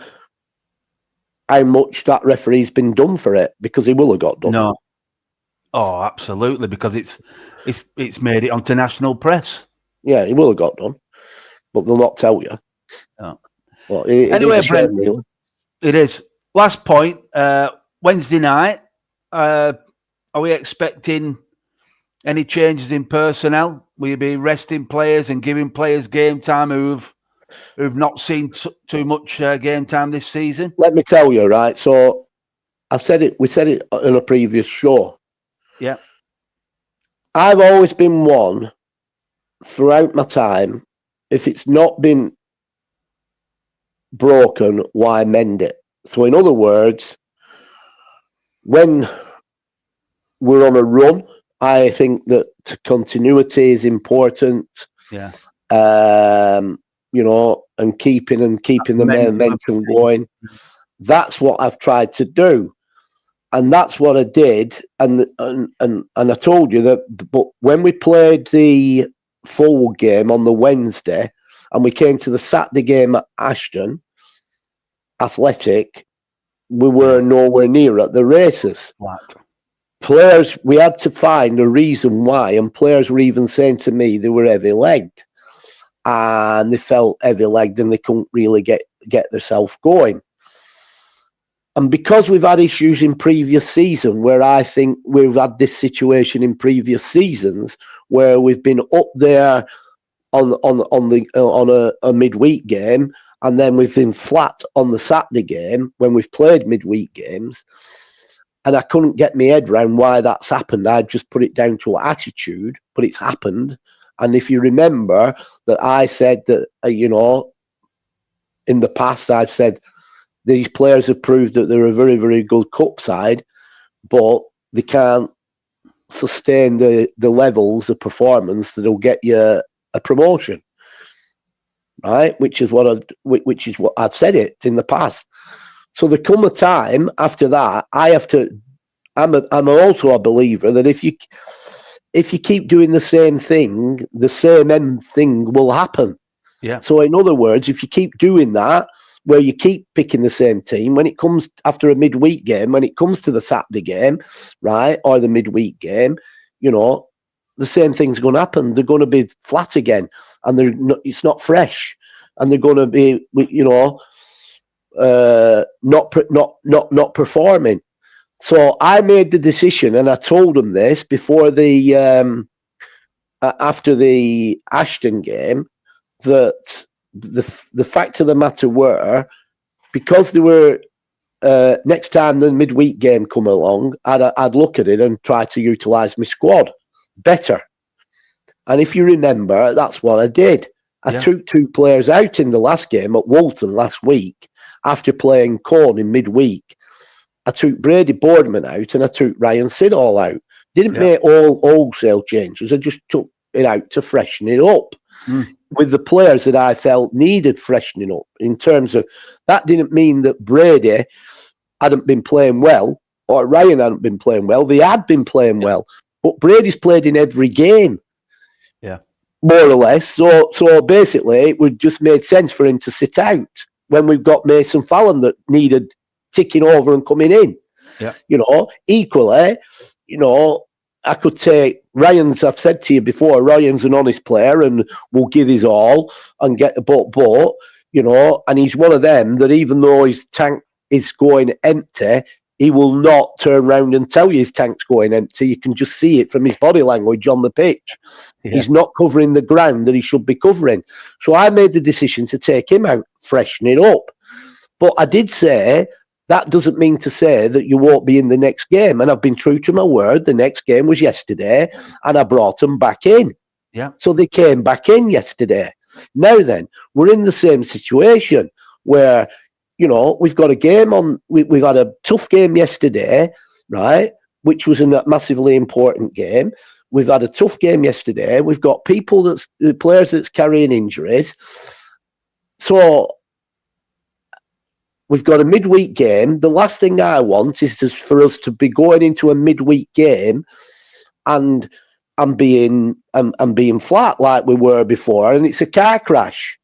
how much that referee's been done for it, because he will have got done. No. Oh, absolutely, because it's made it onto national press. Yeah, he will have got done, but they'll not tell you. No. Well, Anyway, Brent, really. It is. Last point, Wednesday night, are we expecting any changes in personnel? Will you be resting players and giving players game time who've not seen too much game time this season? Let me tell you, right? So I've said it. We said it in a previous show. Yeah. I've always been one throughout my time. If it's not been broken, why mend it? So, in other words, when we're on a run, I think that continuity is important. Yeah. You know, and keeping the momentum going. That's what I've tried to do, and that's what I did. And I told you that. But when we played the forward game on the Wednesday, and we came to the Saturday game at Ashton Athletic, we were nowhere near at the races. What? Players, we had to find a reason why, and players were even saying to me they were heavy-legged, and they felt heavy-legged and they couldn't really get themselves going. And because we've had issues in previous season, where I think we've had this situation in previous seasons, where we've been up there on a midweek game, and then we've been flat on the Saturday game when we've played midweek games, and I couldn't get my head around why that's happened. I just put it down to attitude, but it's happened. And if you remember that I said that, you know, in the past, I've said these players have proved that they're a very, very good cup side, but they can't sustain the levels of performance that'll get you a promotion, right? Which is what I've said it in the past. So there come a time after that, I have to. I'm also a believer that if you keep doing the same thing, the same end thing will happen. Yeah. So in other words, if you keep doing that, where you keep picking the same team, when it comes after a midweek game, when it comes to the Saturday game, right, or the midweek game, you know, the same thing's going to happen. They're going to be flat again, and it's not fresh, and they're going to be, you know, not performing. So I made the decision, and I told them this before the after the Ashton game, that the fact of the matter were, because they were next time the midweek game come along, I'd look at it and try to utilise my squad better. And if you remember, that's what I did. I took 2 players out in the last game at Walton last week after playing Corn in midweek. I took Brady Boardman out and I took Ryan Siddall out. Didn't make all wholesale changes. I just took it out to freshen it up with the players that I felt needed freshening up. In terms of that, didn't mean that Brady hadn't been playing well or Ryan hadn't been playing well. They had been playing well, but Brady's played in every game. Yeah. More or less. So basically, it would just made sense for him to sit out when we've got Mason Fallon that needed ticking over and coming in. Yeah. Equally, I could take Ryan's. I've said to you before, Ryan's an honest player and will give his all and get the boat. And he's one of them that even though his tank is going empty, he will not turn around and tell you his tank's going empty. You can just see it from his body language on the pitch. Yeah. He's not covering the ground that he should be covering. So I made the decision to take him out, freshen it up. But I did say, that doesn't mean to say that you won't be in the next game. And I've been true to my word. The next game was yesterday, and I brought them back in. Yeah. So they came back in yesterday. Now then, we're in the same situation where, we've got a game on. We've had a tough game yesterday, right? Which was a massively important game. We've had a tough game yesterday. We've got players that's carrying injuries. So we've got a midweek game. The last thing I want is for us to be going into a midweek game and being flat like we were before, and it's a car crash.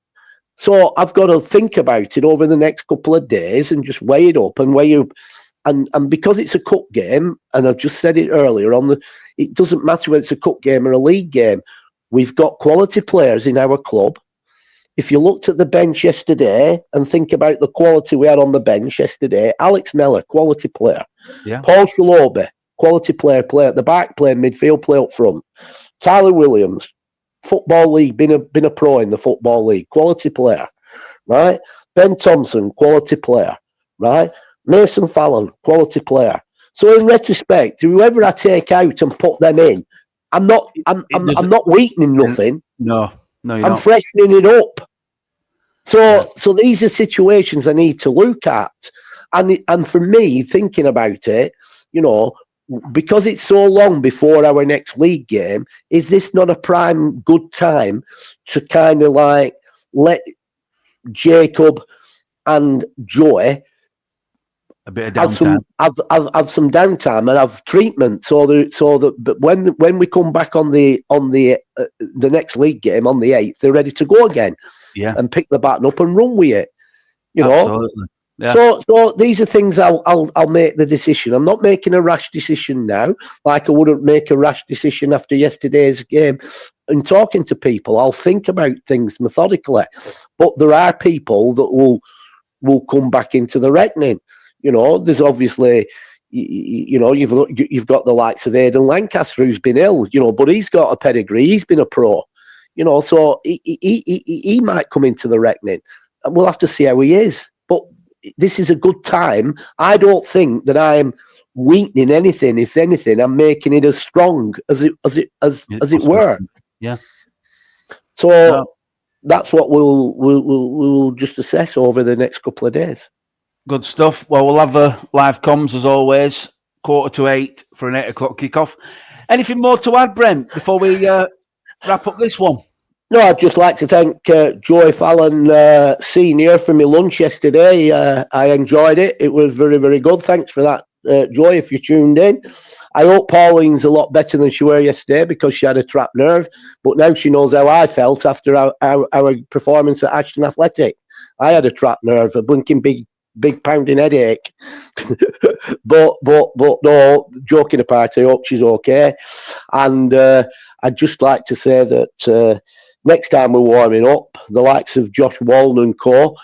So I've got to think about it over the next couple of days and just weigh it up and and because it's a cup game, and I've just said it earlier it doesn't matter whether it's a cup game or a league game. We've got quality players in our club. If you looked at the bench yesterday and think about the quality we had on the bench yesterday, Alex Mellor, quality player. Yeah. Paul Shalobi, quality player at the back, playing midfield, play up front. Tyler Williams, Football League, been a pro in the Football League, quality player, right? Ben Thompson, quality player, right? Mason Fallon, quality player. So in retrospect, whoever I take out and put them in, I'm not weakening nothing. No, I'm not. Freshening it up. So these are situations I need to look at, and for me, thinking about it, because it's so long before our next league game, is this not a prime good time to kind of like let Jacob and Joey a bit of downtime, have some downtime and have treatment, so that when we come back on the next league game on the 8th, they're ready to go again, and pick the baton up and run with it, Absolutely. Yeah. So these are things I'll make the decision. I'm not making a rash decision now, like I wouldn't make a rash decision after yesterday's game. In talking to people, I'll think about things methodically, but there are people that will come back into the reckoning. There's obviously, you've got the likes of Aidan Lancaster, who's been ill, but he's got a pedigree. He's been a pro, so he might come into the reckoning, and we'll have to see how he is. But this is a good time. I don't think that I'm weakening anything. If anything, I'm making it as strong as it were. Yeah. So that's what we'll just assess over the next couple of days. Good stuff. Well, we'll have a live comms as always, 7:45 for an 8 o'clock kickoff. Anything more to add, Brent, before we wrap up this one? No, I'd just like to thank Joey Fallon Senior for my lunch yesterday. I enjoyed it. It was very, very good. Thanks for that, Joy, if you tuned in. I hope Pauline's a lot better than she were yesterday because she had a trapped nerve. But now she knows how I felt after our performance at Ashton Athletic. I had a trapped nerve, a blinking big pounding headache. but no, joking apart, I hope she's okay. And I'd just like to say that next time we're warming up, the likes of Josh Walden and co,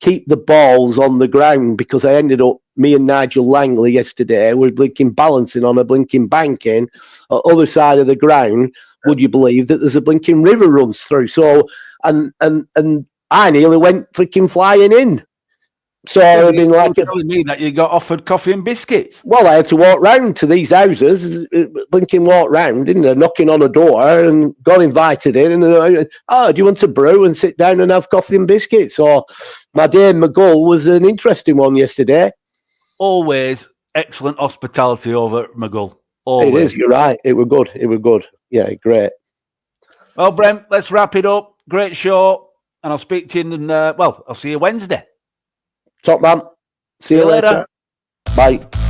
keep the balls on the ground, because I ended up, me and Nigel Langley yesterday, we're blinking balancing on a blinking banking at the other side of the ground. Would you believe that there's a blinking river runs through? So, and I nearly went freaking flying in. So I've been like telling me that you got offered coffee and biscuits. Well, I had to walk round to these houses, blinking walk round, didn't I? Knocking on a door and got invited in. And do you want to brew and sit down and have coffee and biscuits? So my day in Maghull was an interesting one yesterday. Always excellent hospitality over at Maghull. Always. It is. You're right. It was good. It was good. Yeah, great. Well, Brent, let's wrap it up. Great show, and I'll speak to you. I'll see you Wednesday. Top man. See you later. Bye.